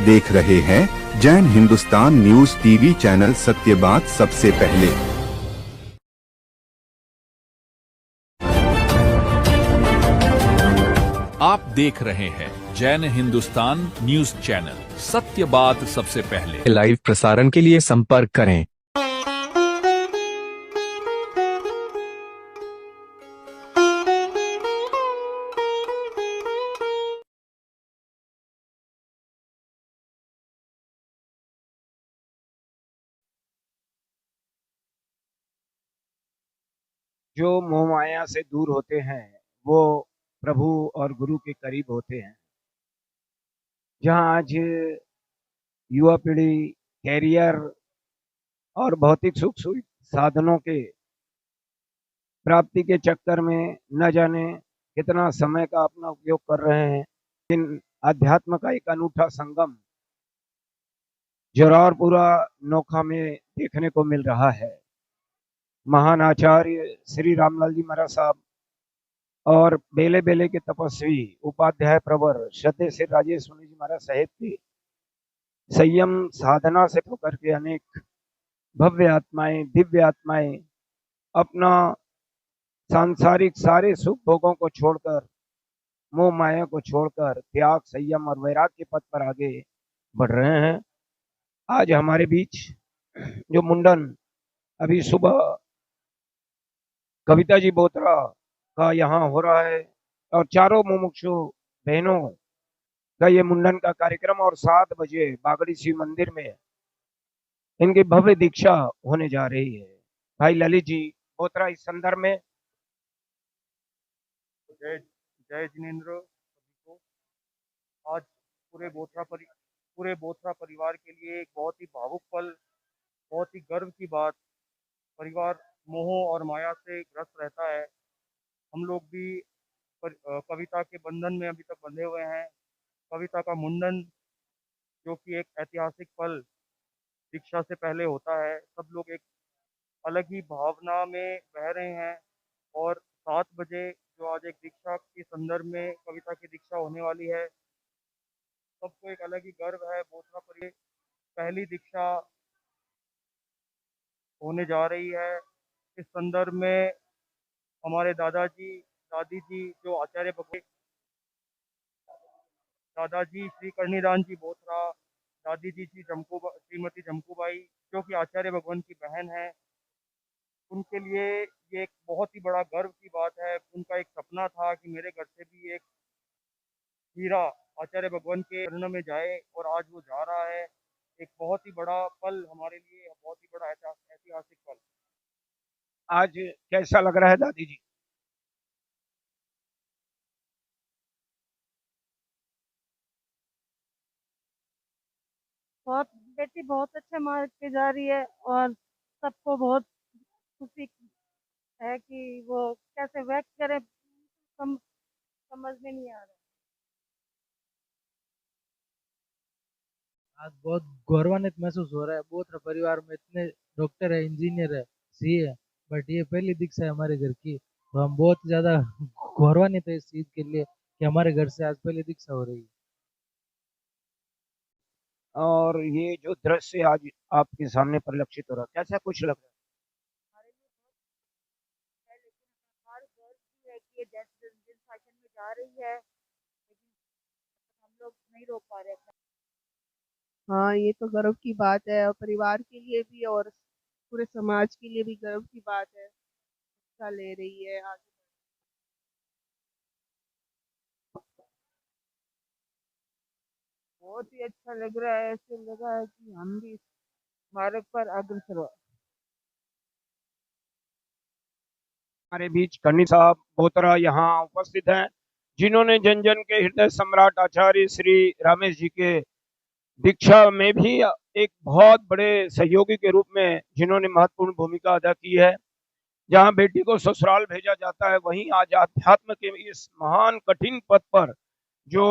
देख रहे हैं Jain Hindustan news TV channel, सत्य बात सबसे पहले। आप देख रहे हैं जैन हिंदुस्तान न्यूज चैनल, सत्य बात सबसे पहले। लाइव प्रसारण के लिए संपर्क करें। जो मोह माया से दूर होते हैं वो प्रभु और गुरु के करीब होते हैं। जहां आज युवा पीढ़ी कैरियर और भौतिक सुख साधनों के प्राप्ति के चक्कर में न जाने कितना समय का अपना उपयोग कर रहे हैं, लेकिन अध्यात्म का एक अनूठा संगम जौरारपुरा नोखा में देखने को मिल रहा है। महान आचार्य श्री रामलाल जी महाराज साहब और बेले बेले के तपस्वी उपाध्याय प्रवर श्रद्धे श्री राजेश मुनि जी महाराज साहेब के संयम साधना से होकर के अनेक भव्य आत्माएं, दिव्य आत्माएं अपना सांसारिक सारे सुख भोगों को छोड़कर, मोह माया को छोड़कर त्याग, संयम और वैराग्य के पथ पर आगे बढ़ रहे हैं। आज हमारे बीच जो मुंडन अभी सुबह कविता जी बोत्रा का यहाँ हो रहा है और चारों मुमुक्षु बहनों का ये मुंडन का कार्यक्रम, और 7 बजे बागड़ी शिव मंदिर में इनकी भव्य दीक्षा होने जा रही है। भाई ललित जी बोत्रा इस संदर्भ में। जय जय जिनेन्द्र सभी को। आज पूरे बोथरा परिवार के लिए एक बहुत ही भावुक पल, बहुत ही गर्व की बात। परिवार मोह और माया से ग्रस्त रहता है। हम लोग भी कविता के बंधन में अभी तक बंधे हुए हैं। कविता का मुंडन जो कि एक ऐतिहासिक पल दीक्षा से पहले होता है, सब लोग एक अलग ही भावना में बह रहे हैं। और 7 बजे जो आज एक दीक्षा के संदर्भ में कविता की दीक्षा होने वाली है, सबको एक अलग ही गर्व है। बोथरा पर पहली दीक्षा होने जा रही है। इस संदर्भ में हमारे दादाजी दादी जी जो आचार्य भगवान, दादाजी श्री कर्णीदान जी बोथरा, दादी जी श्रीमती जमकूबाई जो कि आचार्य भगवान की बहन है, उनके लिए ये एक बहुत ही बड़ा गर्व की बात है। उनका एक सपना था कि मेरे घर से भी एक हीरा आचार्य भगवान के चरणों में जाए, और आज वो जा रहा है। एक बहुत ही बड़ा पल हमारे लिए, बहुत ही बड़ा ऐतिहासिक पल। आज कैसा लग रहा है दादी जी? बहुत बेटी बहुत अच्छे मार्ग पे जा रही है और सबको बहुत खुशी है कि वो कैसे व्यक्त करे, समझ में नहीं आ रहा। आज बहुत गौरवान्वित महसूस हो रहा है। बोथरा परिवार में इतने डॉक्टर है, इंजीनियर है, सीए है, बट ये पहली दीक्षा है हमारे घर की, तो हम बहुत ज्यादा गौरवान्वित है इस चीज के लिए कि हमारे घर से आज पहली दीक्षा हो रही है। और ये जो दृश्य आज आपके सामने परिलक्षित हो रहा है, कैसा कुछ लग रहा है? हमारे लिए बहुत है, लेकिन हमारा गर्व भी है कि ये जिस फैशन में जा रही है, लेकिन हम लोग नहीं रोक पा रहे। हाँ, ये तो गर्व की बात है और परिवार के लिए भी और पूरे समाज के लिए भी गर्व की बात है। हिस्सा ले रही है आगे। बहुत ही अच्छा लग रहा है, ऐसे लगा है कि हम भी इस मार्ग पर अग्रसर हो। हमारे बीच कर्णी साहब बोत्रा यहाँ उपस्थित हैं, जिन्होंने जन जन के हृदय सम्राट आचार्य श्री रामेश जी के दीक्षा में भी एक बहुत बड़े सहयोगी के रूप में जिन्होंने महत्वपूर्ण भूमिका अदा की है। जहां बेटी को ससुराल भेजा जाता है, वहीं आज अध्यात्म के इस महान कठिन पथ पर जो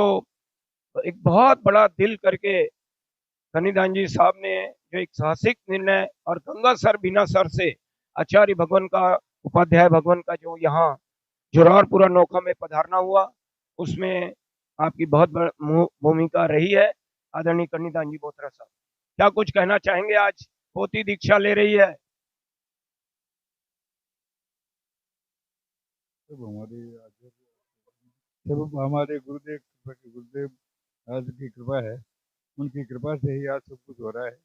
एक बहुत बड़ा दिल करके कनिदान जी साहब ने जो एक साहसिक निर्णय, और गंगा सर बिना सर से आचार्य भगवान का, उपाध्याय भगवान का जो यहाँ जौरारपुरा नौका में पधारना हुआ, उसमें आपकी बहुत बड़ी भूमिका रही है। आदरणीय कन्नीदान जी बोथरा साहब, क्या कुछ कहना चाहेंगे? आज पोती दीक्षा ले रही है। सब हमारे गुरुदेव आज की कृपा है। उनकी कृपा से ही आज सब कुछ हो रहा है।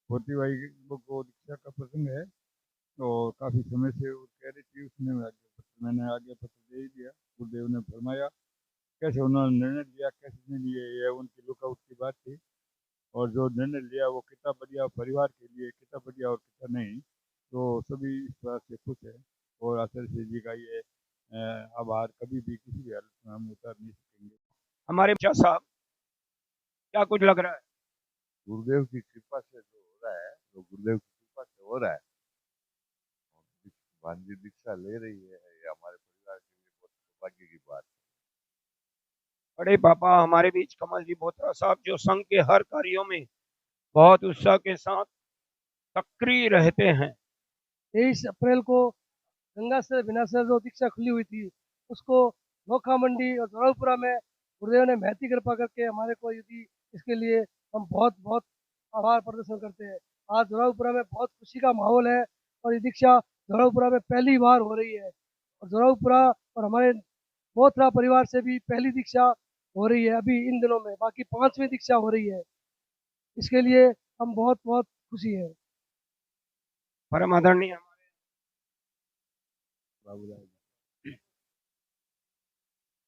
पोती भाई को दीक्षा का प्रसंग है और काफ़ी समय से वो कह रही थी, मैंने आगे पत्र दे ही दिया। गुरुदेव ने फरमाया कैसे उन्होंने निर्णय लिया, कैसे नहीं लिए, ये उनकी लुकआउट की बात थी। और जो निर्णय लिया वो कितना बढ़िया परिवार के लिए, कितना बढ़िया और कितना नहीं, तो सभी इस बात से खुश है। और आचार्य जी का ये आभार कभी भी किसी भी हालत में हम उतार नहीं सकेंगे। हमारे बच्चा साहब, क्या कुछ लग रहा है? गुरुदेव की कृपा से जो हो रहा है, जो गुरुदेव की कृपा से हो रहा है, भांजी दीक्षा ले रही है, ये हमारे परिवार के लिए बहुत सौभाग्य की बात है। बड़े पापा हमारे बीच कमल जी बोथरा साहब, जो संघ के हर कार्यों में बहुत उत्साह के साथ सक्रिय रहते हैं। 23 अप्रैल को गंगा से विनाशर जो दीक्षा खुली हुई थी, उसको नोखा मंडी और जौलपुरा में गुरुदेव ने महती कृपा करके हमारे को यदि इसके लिए हम बहुत बहुत आभार प्रदर्शन करते हैं। आज जौलपुरा में बहुत खुशी का माहौल है और ये दीक्षा जौलपुरा में पहली बार हो रही है और जौलपुरा और हमारे बोथरा परिवार से भी पहली दीक्षा हो रही है अभी इन दिनों में, बाकी 5वीं दीक्षा हो रही है। इसके लिए हम बहुत बहुत खुशी है। परम आदरणीय हमारे बाबूलाल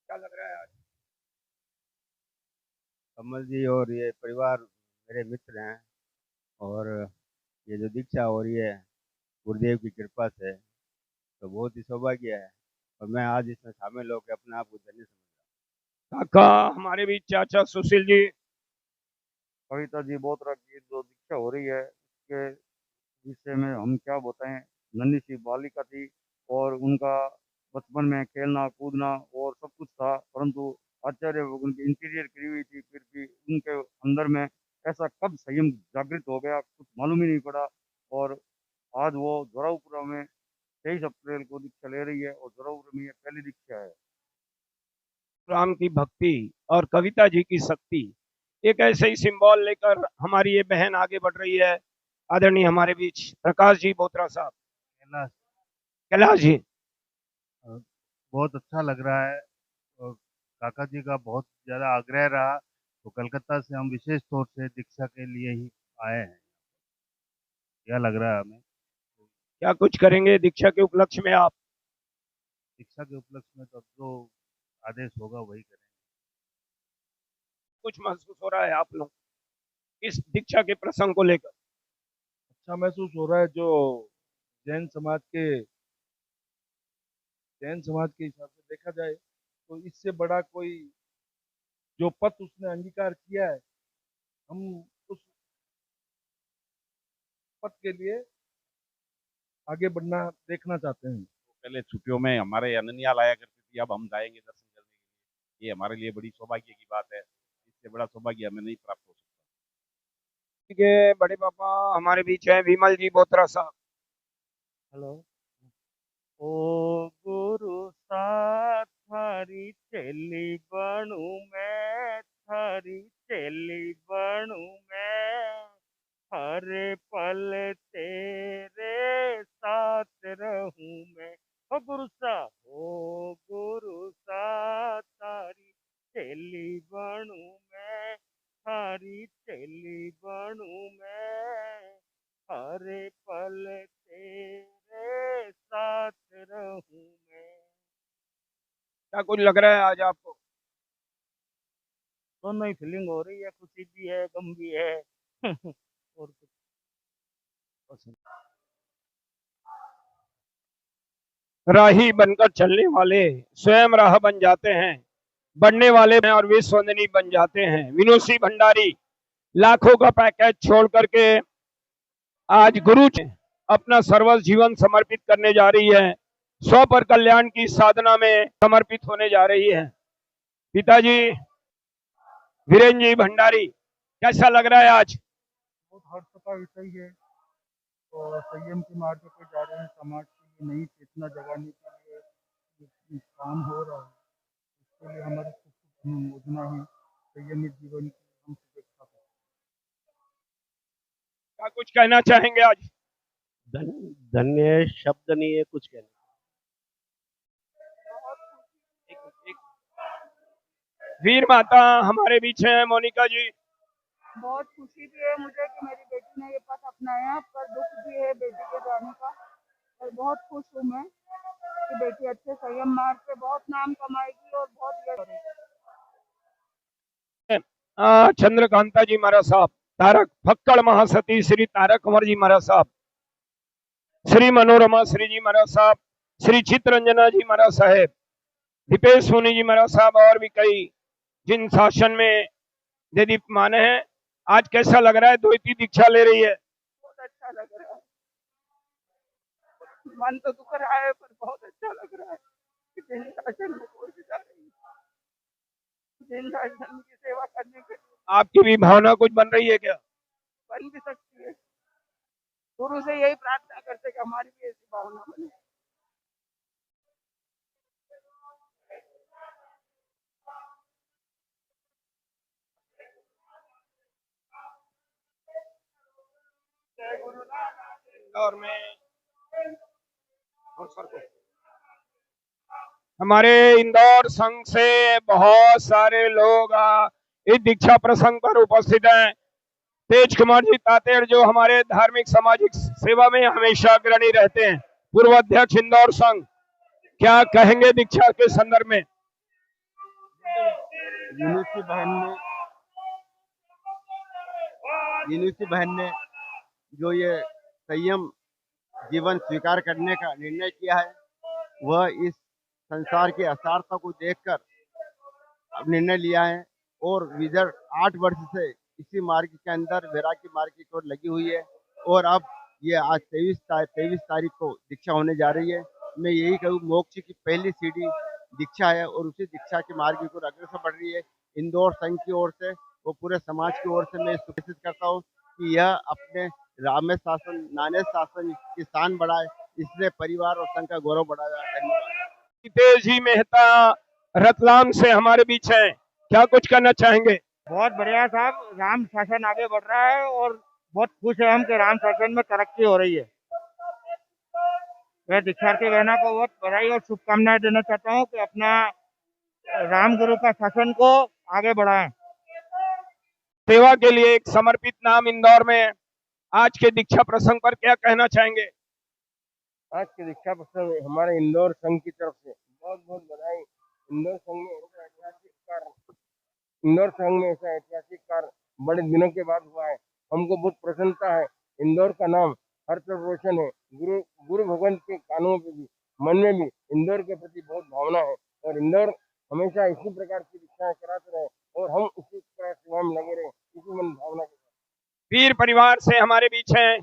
क्या लग रहा है आज? कमल जी और ये परिवार मेरे मित्र हैं और ये जो दीक्षा हो रही है गुरुदेव की कृपा से, तो बहुत ही सौभाग्य है और मैं आज इसमें शामिल होकर अपने आप को धन्य समझ रहा हूँ। काका हमारे बीच चाचा सुशील जी, कविता जी बोथरा की जो दीक्षा हो रही है उसके विषय में हम क्या बताएं। नन्ही सी बालिका थी और उनका बचपन में खेलना कूदना और सब कुछ था, परंतु आचार्य उनकी इंटीरियर करी हुई थी, फिर भी उनके अंदर में ऐसा कब संयम जागृत हो गया कुछ मालूम ही नहीं पड़ा। और आज वो जोरापुरा में 23 अप्रैल को दीक्षा ले रही है और जोरापुरा में ये पहली दीक्षा है। राम की भक्ति और कविता जी की शक्ति, एक ऐसे ही सिंबल लेकर हमारी ये बहन आगे बढ़ रही है। आदरणीय हमारे बीच प्रकाश जी बोथरा साहब, कैलाश जी, बहुत अच्छा लग रहा है और काका जी का बहुत ज़्यादा आग्रह रहा, तो कलकत्ता से हम विशेष तौर से दीक्षा के लिए ही आए हैं। क्या लग रहा है हमें। क्या कुछ करेंगे दीक्षा के उपलक्ष्य में आप? दीक्षा के उपलक्ष्य में तो अब जो आदेश होगा वही करेंगे। कुछ महसूस हो रहा है आप लोग इस दीक्षा के प्रसंग को लेकर? अच्छा महसूस हो रहा है। जो जैन समाज के हिसाब से देखा जाए तो इससे बड़ा कोई जो पथ उसने अंगीकार किया है, हम उस पथ के लिए आगे बढ़ना देखना चाहते हैं। पहले छुट्टियों में हमारे अनन्याल आया करती थी, अब हम जाएंगे दर्शन करने के लिए। ये हमारे लिए बड़ी सौभाग्य की बात है, इससे बड़ा सौभाग्य हमें नहीं प्राप्त हो सकता। ठीक है, बड़े पापा हमारे बीच हैं विमल जी बोथरा साहब। हेलो। ओ गुरु साथ थारी चेली बनू मैं, थारी चेली बनू मैं, हर पल तेरे साथ रहूं मैं। ओ गुरु सा, ओ गुरु सा थारी चेली बनू मैं, थारी चेली बनू मैं, हर पल तेरे साथ रहूं मैं। क्या कुछ लग रहा है आज आपको? दोनों ही फीलिंग हो रही है, खुशी भी है गम भी है और कुछ पसंद। राही बनकर चलने वाले स्वयं राह बन जाते हैं, बढ़ने वाले और विश्वसनीय बन जाते हैं। विनोसी भंडारी लाखों का पैकेज छोड़ करके आज गुरु अपना सर्वस्व जीवन समर्पित करने जा रही है, स्व पर कल्याण की साधना में समर्पित होने जा रही है। पिताजी वीरेंद्र जी भंडारी, कैसा लग रहा है आज? बहुत हर्ष का विषय है और संयम के मार्ग पे जा रहे हैं। समाज की नई चेतना जगाने के लिए काम हो रहा है, इसके लिए हमारी योजना है संयमित जीवन की हम शुभेच्छा करते हैं। क्या कुछ कहना चाहेंगे आज? धन्य शब्द नहीं है कुछ कहने। वीर माता हमारे बीच हैं मोनिका जी। बहुत खुशी भी है मुझे कि मेरी बेटी ने ये पथ अपनाया, पर दुख भी है बेटी के जाने का। और बहुत खुश हूँ मैं कि बेटी अच्छे संयम मार्ग पे बहुत नाम कमाएगी और बहुत यश करेगी। चंद्रकांता जी महाराज साहब, तारक फक्कड़ महासती श्री तारक कंवर जी महाराज साहब, श्री मनोरमा श्री जी महाराज साहब, श्री चित्रंजना जी महाराज साहेब, दीपेश सोनी जी महाराज साहब और भी कई जिन शासन में दीप्यमान है। आज कैसा लग रहा है? द्वैती दीक्षा ले रही है। बहुत अच्छा लग रहा है, मन तो दुख रहा है पर बहुत अच्छा लग रहा है कि जिन शासन में कोई भी जा रही है, जिन शासन की सेवा करने के लिए। आपकी भी भावना कुछ बन रही है क्या? बन भी सकती है। गुरु से यही प्रार्थना करते कि हमारी भी ऐसी भावना बने। और मैं हमारे इंदौर संघ से बहुत सारे लोग इस दीक्षा प्रसंग पर उपस्थित हैं। तेज कुमार जी तातेड़ जो हमारे धार्मिक सामाजिक सेवा में हमेशा अग्रणी रहते हैं, पूर्व अध्यक्ष इंदौर संघ, क्या कहेंगे दीक्षा के संदर्भ में? यूनिसी बहन ने जो ये संयम जीवन स्वीकार करने का निर्णय किया है, वह इस संसार की असारता को देखकर अब निर्णय लिया है और विजय 8 वर्ष से इसी मार्ग के अंदर वैराग्य मार्ग की ओर लगी हुई है। और अब ये आज 23 तारीख को दीक्षा होने जा रही है। मैं यही कहूँ, मोक्ष की पहली सीढ़ी दीक्षा है और उसी दीक्षा के मार्ग की ओर अग्रसर बढ़ रही है। इंदौर संघ की ओर से वो पूरे समाज की ओर से मैं सुनिश्चित करता हूँ कि यह अपने रामेश शासन नाने शासन की शान बढ़ाए, इसलिए परिवार और संघ का गौरव बढ़ाया। धन्यवाद। हितेश जी मेहता रतलाम से हमारे बीच हैं, क्या कुछ करना चाहेंगे? बहुत बढ़िया साहब, राम शासन आगे बढ़ रहा है और बहुत खुश है हम कि राम शासन में तरक्की हो रही है। मैं दीक्षार्थी बहना को बहुत बधाई और शुभकामनाएं देना चाहता हूँ कि अपना राम गुरु का शासन को आगे बढ़ाएं। सेवा के लिए एक समर्पित नाम इंदौर में आज के दीक्षा प्रसंग पर क्या कहना चाहेंगे? आज के दीक्षा प्रसंग हमारे इंदौर संघ की तरफ से बहुत बहुत बधाई। इंदौर संघ में ऐसा ऐतिहासिक कार्य बड़े दिनों के बाद हुआ है। हमको बहुत प्रसन्नता है। इंदौर का नाम हर तरफ रोशन है। गुरु भगवान के कानों पे भी, मन में भी इंदौर के प्रति बहुत भावना है और इंदौर हमेशा इसी प्रकार की दीक्षाएं कराते रहे और हम इसी प्रकार सेवा में लगे रहे, इसी मन भावना के साथ। वीर परिवार से हमारे बीच हैं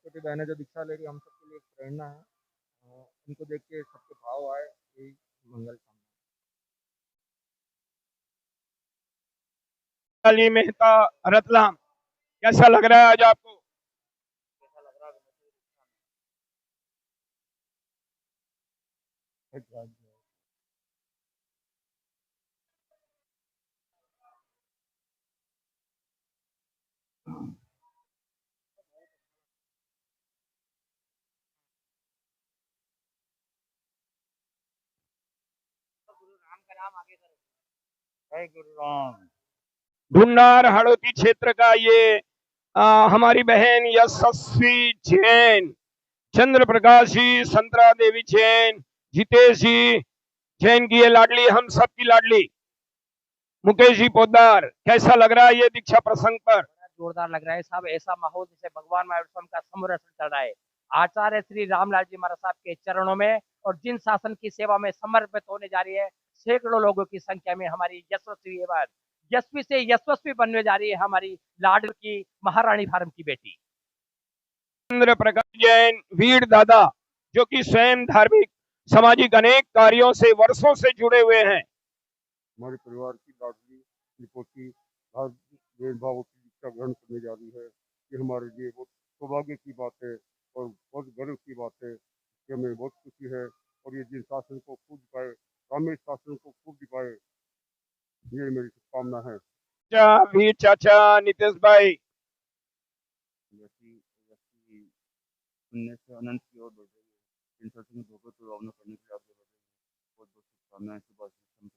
छोटी बहनें जो दीक्षा ले रही है, हम सबके लिए एक प्रेरणा है। उनको देख के सबके भाव आए, यही मंगल कामना। अली मेहता रतलाम, कैसा लग रहा है आज आपको? जय गुरु राम। ढूंढार हड़ौती क्षेत्र का ये हमारी बहन यशस्वी जैन, चंद्र प्रकाश जी, संतरा देवी जैन, जितेश जी जैन की ये लाडली, हम सबकी लाडली मुकेश जी पोद्दार, कैसा लग रहा है ये दीक्षा प्रसंग पर? जोरदार लग रहा है साहब। ऐसा माहौल जैसे भगवान महावीर स्वामी का समरस चल रहा है। आचार्य श्री रामलाल जी महाराज साहब के चरणों में और जिन शासन की सेवा में समर्पित होने जा रही है, सैकड़ों लोगों की संख्या में हमारी यशस्वी एवं यशस्वी से यशस्वी बनने जा रही है हमारी लाडली की महारानी फार्म की बेटी चंद्र प्रकाश जैन, वीर दादा, जो कि स्वयं धार्मिक सामाजिक अनेक कार्यों से वर्षों से जुड़े हुए हैं। हमारे परिवार की लाडली निपोती भेदभाव की दीक्षा ग्रहण करने जा रही है। ये हमारे लिए बहुत सौभाग्य की बात है और बहुत गर्व की बात है। कि हमें बहुत खुशी है और ये जिन शासन को खूब दिखाए, रामेश शासन को खूब दिखाए, ये मेरी शुभकामना है। वीर चाचा नीतीश भाई। पुण्य से अनंत की ओर बढ़ रही है। इन सत्संग धोखे को रोकना करने के लिए आगे बढ़ रही है। बहुत बहुत शुभकामनाएं। सुभाष जी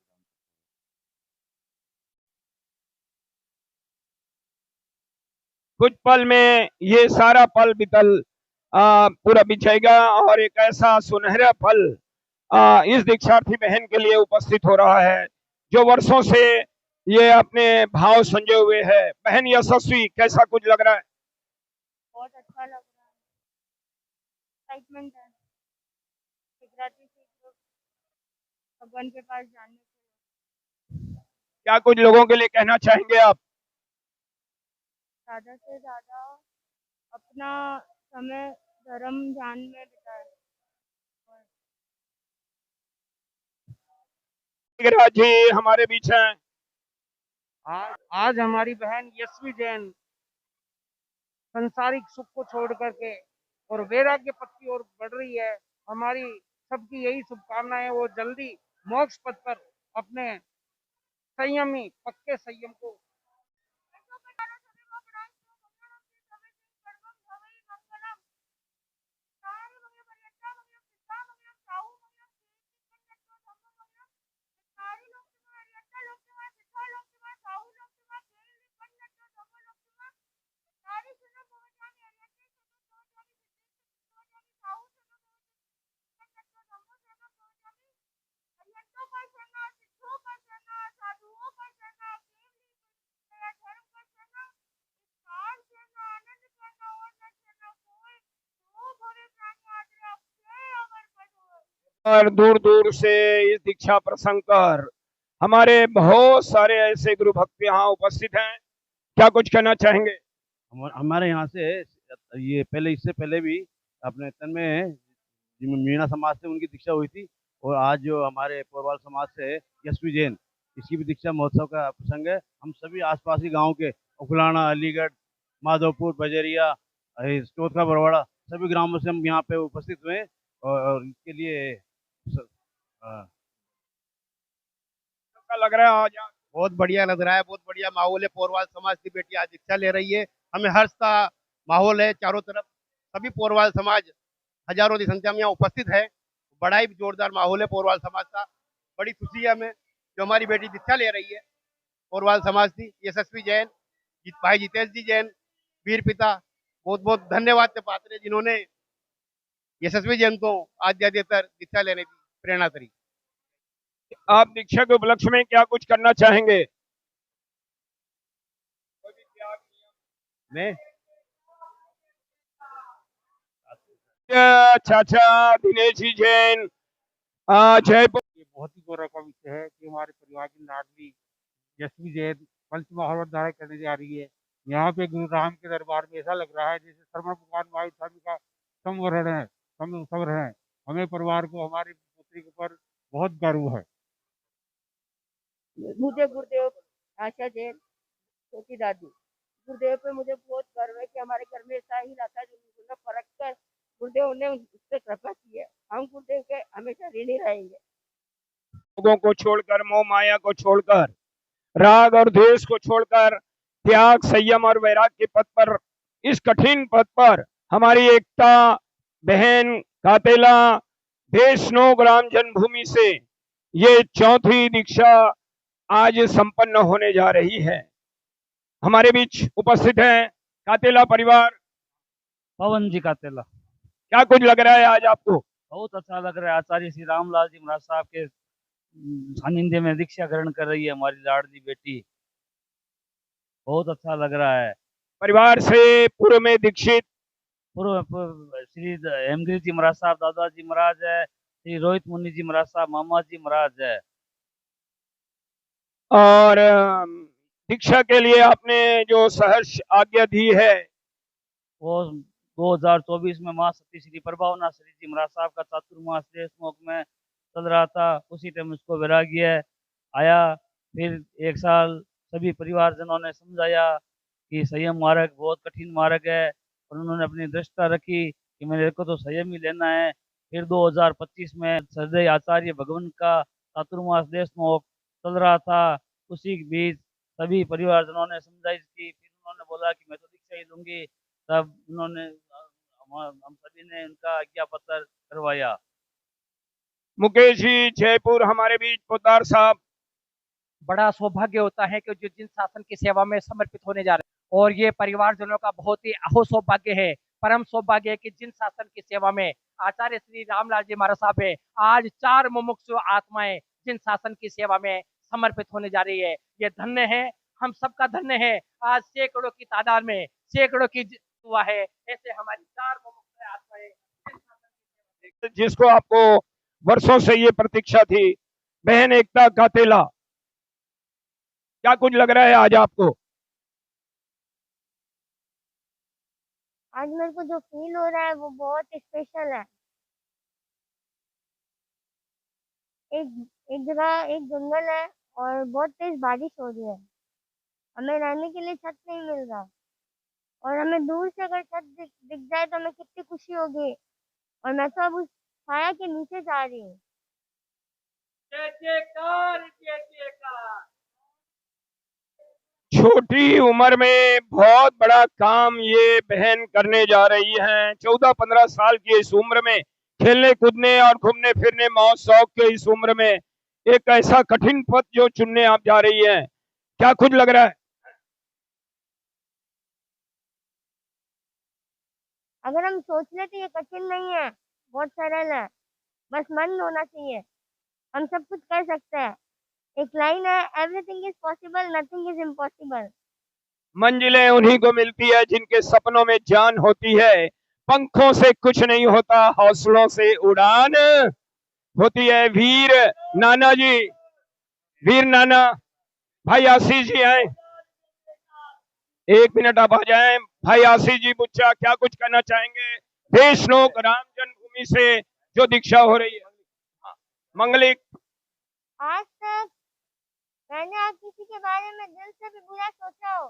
कुछ पल में ये सारा पल बितल पूरा बिछेगा और एक ऐसा सुनहरा पल इस दीक्षार्थी बहन के लिए उपस्थित हो रहा है जो वर्षों से ये अपने भाव संजोए हुए है। बहन यशस्वी, कैसा कुछ लग रहा है? बहुत अच्छा लग रहा है, एक्साइटमेंट है, भगवान के पास जाने के। क्या कुछ लोगों के लिए कहना चाहेंगे आप? ज्यादा से ज्यादा अपना समय धर्म ध्यान में बिताए। राज जी हमारे बीच हैं। आज हमारी बहन यशवी जैन संसारिक सुख को छोड़ करके और वैराग्य पथ की ओर बढ़ रही है। हमारी सबकी यही शुभकामना है, वो जल्दी मोक्ष पथ पर अपने संयमी पक्के संयम को और दूर दूर से इस दीक्षा प्रसंग पर हमारे बहुत सारे ऐसे गुरु भक्त यहाँ उपस्थित हैं। क्या कुछ कहना चाहेंगे? हमारे यहाँ से ये पहले, इससे पहले भी अपने तन में मीणा समाज से उनकी दीक्षा हुई थी और आज जो हमारे पोरवाल समाज से यशवी जैन, इसकी भी दीक्षा महोत्सव का प्रसंग है। हम सभी आसपास के गाँव के उखलाना, अलीगढ़, माधोपुर, बजरिया, चौथा बरवाड़ा, सभी ग्रामों से हम यहाँ पे उपस्थित हुए और इसके लिए कैसा लग रहा है आज? बहुत बढ़िया लग रहा है, बहुत बढ़िया माहौल है। पोरवाल समाज की बेटी आज दीक्षा ले रही है, हमें हर्ष का माहौल है चारों तरफ। सभी पोरवाल समाज हजारों की संख्या में यहाँ उपस्थित है। बड़ा ही जोरदार माहौल है पोरवाल समाज का। बड़ी खुशी है हमें जो हमारी बेटी दीक्षा ले रही है। पोरवाल समाज की यशस्वी जैन, भाई जितेश जी जैन, वीर पिता, बहुत बहुत धन्यवाद के पात्र है जिन्होंने यशस्वी जैन को आध्यात्मिक दीक्षा लेने की प्रेरणा करी। आप दीक्षा के उपलक्ष्य में क्या कुछ करना चाहेंगे? मैं चाचा दिनेश जी जैन जयपुर। ये बहुत ही गौरव का विषय है कि हमारे परिवार की लाडली यशवी जैन पंच महावत धारण करने जा रही है। यहाँ पे गुरु राम के दरबार में ऐसा लग रहा है जैसे श्रवण भगवान महावीर स्वामी का संवरण है, संवरण है। हमें परिवार को, हमारी पुत्री के ऊपर बहुत गर्व है। मुझे गुरुदेव आशा जैन, छोटी दादी, गुरुदेव पे मुझे बहुत गर्व है कि हमारे घर में ऐसा ही रहता है जो फर्क कर गुरुदेव ने उस पर कृपा की है। हम गुरुदेव के हमेशा ऋणी रहेंगे। लोगों को छोड़कर, मोह माया को छोड़कर, राग और द्वेष को छोड़कर त्याग, संयम और वैराग्य के पथ पर, इस कठिन पथ पर हमारी एकता बहन कातेला वैष्णो ग्राम जन्मभूमि से ये चौथी दीक्षा आज संपन्न होने जा रही है। हमारे बीच उपस्थित हैं कातेला परिवार। पवन जी कातेला। क्या कुछ लग रहा है आज आपको? बहुत अच्छा लग रहा है। आचार्य श्री रामलाल जी महाराज साहब के सानिध्य में दीक्षा ग्रहण कर रही है हमारी लाडली बेटी। बहुत अच्छा लग रहा है। परिवार से पूर्व में दीक्षित श्री हेमगिरी जी महाराज साहब दादाजी महाराज है, श्री रोहित मुनि जी महाराज साहब मामा जी महाराज है। और दीक्षा के लिए आपने जो सहर्ष आज्ञा दी है वो 2024 में माँ सती श्री प्रभावना श्री जी महाराज साहब का चातुर्मास देशमुख में चल रहा था। उसी टाइम उसको वैराग्य आया। फिर एक साल सभी परिवारजनों ने समझाया कि संयम मार्ग बहुत कठिन मार्ग है और उन्होंने अपनी दृष्टता रखी कि मेरे को तो संयम ही लेना है। फिर 2025 में श्रद्धेय आचार्य भगवान का चातुर्मास देशमुख चल रहा था। उसी के बीच सभी परिवारजनों ने समझाइश की, फिर उन्होंने बोला कि मैं तो दीक्षा ही लूंगी। तब उन्होंने हम सभी ने उनका आज्ञा पत्र करवाया। मुकेश जी जयपुर हमारे बीच पोद्दार साहब। बड़ा सौभाग्य होता है कि जो जिन शासन की सेवा में समर्पित होने जा रहे हैं, और ये परिवारजनों का बहुत ही अहो सौभाग्य है, परम सौभाग्य है कि जिन शासन की सेवा में आचार्य श्री रामलाल जी महाराज साहब है, आज 4 मुमुक्षु आत्माएं जिन शासन की सेवा में समर्पित होने जा रही है। ये धन्य है, हम सबका धन्य है। आज सैकड़ों की तादाद में सैकड़ों की हुआ है, ऐसे हमारी 4 मुमुक्षु आत्माएं जिसको आपको वर्षों से ये प्रतीक्षा थी, बहन एकता कातेला, क्या कुछ लग रहा है आज आपको? आज मेरे को जो फील हो रहा है वो बहुत स्पेशल है। एक जगह एक जंगल है और बहुत तेज बारिश हो रही है, हमें रहने के लिए छत नहीं मिल रहा, और हमें दूर से अगर छत दिख जाए तो हमें कितनी खुशी होगी। और मैं तो अब उस छाया के नीचे जा रही हूँ। छोटी उम्र में बहुत बड़ा काम ये बहन करने जा रही हैं। 14-15 साल की इस उम्र में खेलने कूदने और घूमने फिरने मौज शौक के इस उम्र में एक ऐसा कठिन पथ जो चुनने आप जा रही हैं, क्या कुछ लग रहा है? अगर हम सोच ले तो ये कठिन नहीं है, बहुत सरल है, बस मन होना चाहिए, हम सब कुछ कर सकते हैं। एक लाइन है, everything is possible, nothing is impossible. मंजिलें उन्हीं को मिलती है जिनके सपनों में जान होती है। पंखों से कुछ नहीं होता, हौसलों से उड़ान होती है। वीर नाना जी, वीर नाना भाई आशीष जी आए, 1 मिनट आप आ जाएं। भाई आशीष जी बुच्चा, क्या कुछ कहना चाहेंगे देशनोक राम जन्मभूमि से जो दीक्षा हो रही है? मंगलिक, आज तक मैंने आप किसी के बारे में दिल से भी बुरा सोचा हो,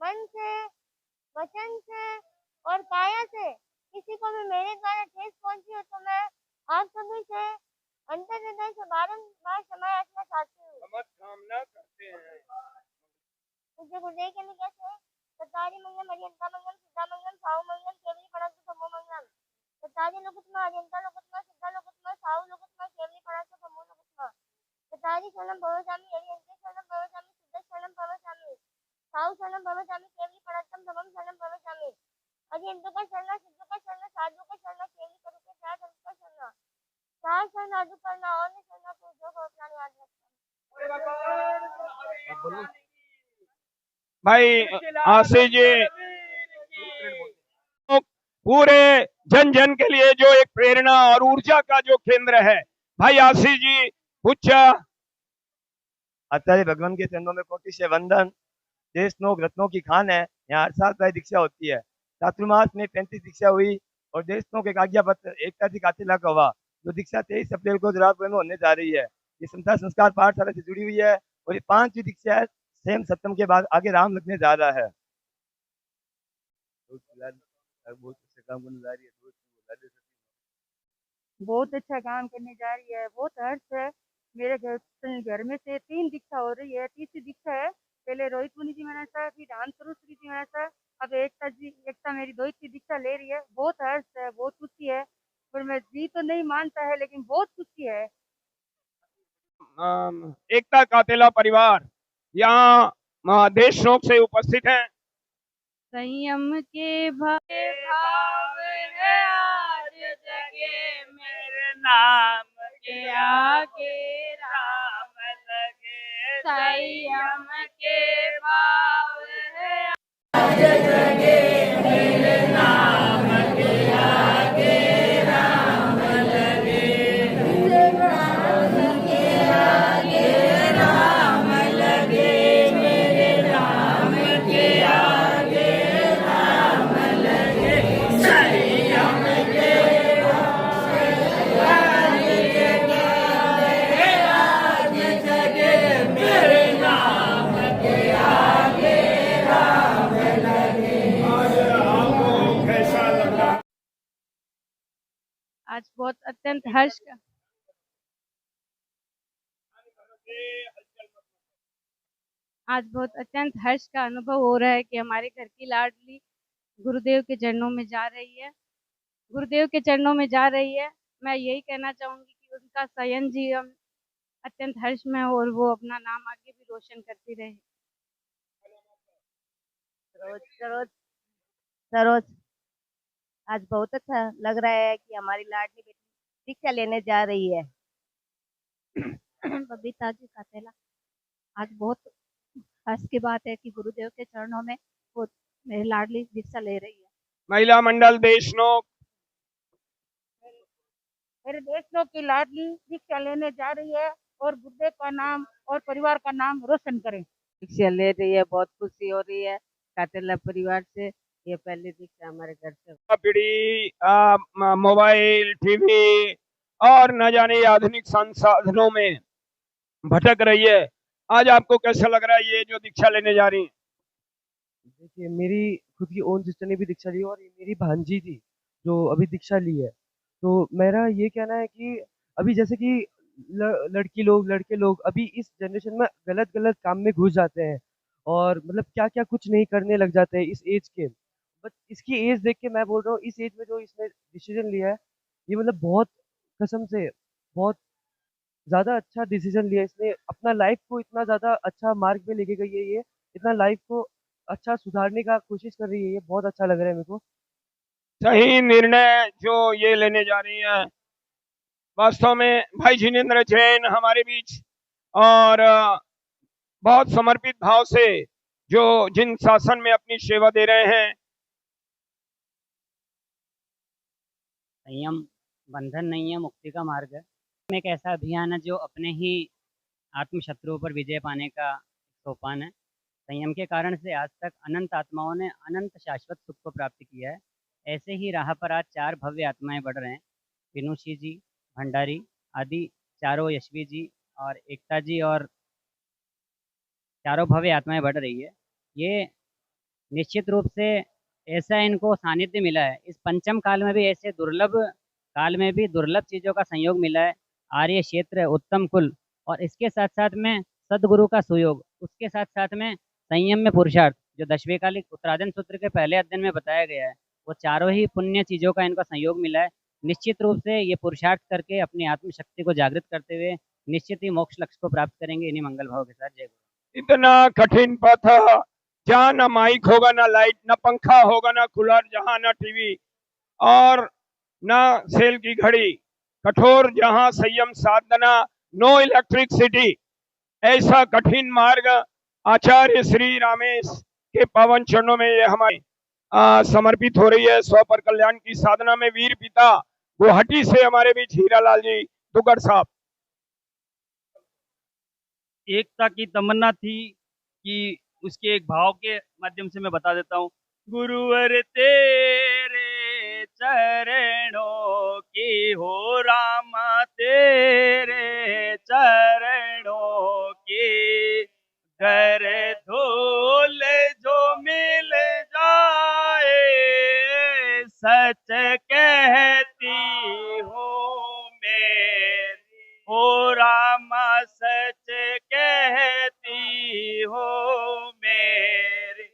मन से, वचन से और काया से किसी को भी मेरे द्वारा ठेस पहुंची हो, तो मैं आप सभी से अंतर्हृदय से बारंबार क्षमा याचना चाहती हूँ। कामना करते हैं। मुझे गुरुदेव के लिए कैसे सतारी मंगलम, अरियंता मंगलम, सिद्धा मंगलम, साहु मंगलम, केवली परास्तु समो मंगलम। सतारी लोकुत्मा, अरियंता लोकुत्मा, सिद्धा लोकुत्मा, साहु लोकुत्मा, केवली परास्तु समो लोकुत्मा। सतारी शरणम भवसामि, अरियंते शरणम भवसामि, सिद्ध शरणम भवसामि, साहु शरणम भवसामि, केवली परास्तम समम शरणम भवसामि। अरियंतों का शरण, सिद्धों का शरण, साधुओं का शरण, केवली करू के चार अंत का शरण, चार शरण आदु करना और शरण को जो अपना याद रखना। भाई आशीष जी पूरे जन जन के लिए जो एक प्रेरणा और ऊर्जा का जो केंद्र है, भाई आशीष जी बुच्चा। आचार्य भगवान के चरणों में कोटि से वंदन। देशनोक रत्नों की खान है, यहाँ हर साल प्राय दीक्षा होती है। चातुर्मास में 35 दीक्षा हुई और देशनोक एक आज्ञा पत्र एकता जी कातिला का हुआ, जो दीक्षा 23 अप्रैल को जरापुर में होने जा रही है। ये संस्था संस्कार पाठशाला से जुड़ी हुई है और ये 5वीं दीक्षा है। सेम सप्तम के बाद आगे राम लगने जा रहा है। बहुत अच्छा काम करने जा रही है, बहुत हर्ष है। मेरे घर में से 3 दीक्षा हो रही है, तीसरी दीक्षा है। पहले रोहित मुनि जी महाराज साहब, फिर राम स्वरूप जी महाराज साहब, अब एकता मेरी 2वीं दीक्षा ले रही है। बहुत हर्ष है, बहुत खुशी है, पर मैं जी तो नहीं मानता है, लेकिन बहुत खुशी है। एकता कातेला परिवार यहाँ देशनोक से उपस्थित हैं। संयम के भाव है आज जगे, मेरे नाम के आगे राम लगे। संयम के भाव है आज जगे, मेरे नाम के आगे राम लगे। राम के आगे राम लगे, मेरे नाम के आगे राम लगे। संयम के आज जगे, मेरे नाम के आगे आज बहुत अत्यंत हर्ष का आज बहुत अत्यंत हर्ष का अनुभव हो रहा है कि हमारे घर की लाडली गुरुदेव के चरणों में जा रही है, गुरुदेव के चरणों में जा रही है। मैं यही कहना चाहूंगी कि उनका शयन जीवन अत्यंत हर्ष में हो और वो अपना नाम आगे भी रोशन करती रहे। सरोज सरोज सरोज आज बहुत अच्छा लग रहा है कि हमारी लाडली बेटी दीक्षा लेने जा रही है। बबीता जी कातेला, आज बहुत हर्ष की बात है कि गुरुदेव के चरणों में वो मेरी लाडली दीक्षा ले रही है। महिला मंडल देशनोक, मेरे देशनोक की लाडली दीक्षा लेने जा रही है और गुरुदेव का नाम और परिवार का नाम रोशन करें। दीक्षा ले रही है, बहुत खुशी हो रही है। कातेला परिवार से ये पहली दीक्षा हमारे घर से। पीढ़ी मोबाइल, टीवी और न जाने आधुनिक संसाधनों में भटक रही है। आज आपको कैसा लग रहा है ये जो दीक्षा लेने जा रही है? देखिए, मेरी खुद की ओन सिस्टर ने भी दीक्षा ली और ये मेरी भांजी थी जो अभी दीक्षा ली है। तो मेरा ये कहना है कि अभी जैसे कि लड़की लोग लड़के लोग अभी इस जनरेशन में गलत गलत काम में घुस जाते हैं और मतलब क्या क्या कुछ नहीं करने लग जाते हैं इस एज के। बट इसकी एज देख के मैं बोल रहा हूँ, इस एज में जो इसने डिसीजन लिया है ये मतलब बहुत कसम से बहुत ज़्यादा अच्छा डिसीजन लिया इसने। अपना लाइफ को इतना ज़्यादा अच्छा मार्ग पे लेके गई है ये, इतना लाइफ को अच्छा सुधारने का कोशिश कर रही है ये। बहुत अच्छा लग रहा है मेरे को। सही निर्णय जो ये लेने जा रही है। वास्तव में भाई जिनेंद्र जैन हमारे बीच और बहुत समर्पित भाव से जो जिन शासन में अपनी सेवा दे रहे हैं। संयम बंधन नहीं है, मुक्ति का मार्ग है। एक ऐसा अभियान है जो अपने ही आत्म शत्रुओं पर विजय पाने का सोपान है। संयम के कारण से आज तक अनंत आत्माओं ने अनंत शाश्वत सुख को प्राप्त किया है। ऐसे ही राह पर आज 4 भव्य आत्माएं बढ़ रहे हैं। पिनुषी जी, भंडारी आदि चारों, यशवी जी और एकता जी, और चारों भव्य आत्माएं बढ़ रही है। ये निश्चित रूप से ऐसा इनको सानिध्य मिला है। इस पंचम काल में भी ऐसे दुर्लभ काल में भी दुर्लभ चीज़ों का संयोग मिला है। आर्य क्षेत्र, उत्तम कुल, और इसके साथ साथ में सदगुरु का सुयोग, उसके साथ साथ में संयम में पुरुषार्थ, जो दशवेकालिक उत्तराधन सूत्र के पहले अध्ययन में बताया गया है, वो चारों ही पुण्य चीज़ों का इनका संयोग मिला है। निश्चित रूप से ये पुरुषार्थ करके अपनी आत्मशक्ति को जागृत करते हुए निश्चित ही मोक्ष लक्ष्य को प्राप्त करेंगे। इन्हीं मंगल भाव के साथ जय गुरु। इतना कठिन पथ जहाँ न माइक होगा, न लाइट, न पंखा होगा, न कूलर, जहाँ न टीवी और न सेल की घड़ी, कठोर जहाँ संयम साधना, नो इलेक्ट्रिसिटी, ऐसा कठिन मार्ग आचार्य श्री रामेश के पावन चरणों में ये हमारे समर्पित हो रही है। स्व पर कल्याण की साधना में वीर पिता गुवाहाटी से हमारे बीच हीरालाल जी दुगड़ साहब। एकता की तमन्ना थी कि उसके एक भाव के माध्यम से मैं बता देता हूँ। गुरुवर तेरे चरणों की हो रामा, तेरे चरणों की घर धूल जो मिल जाए, सच कहती हूँ मेरी हो रामा, सच कहती हूँ मेरी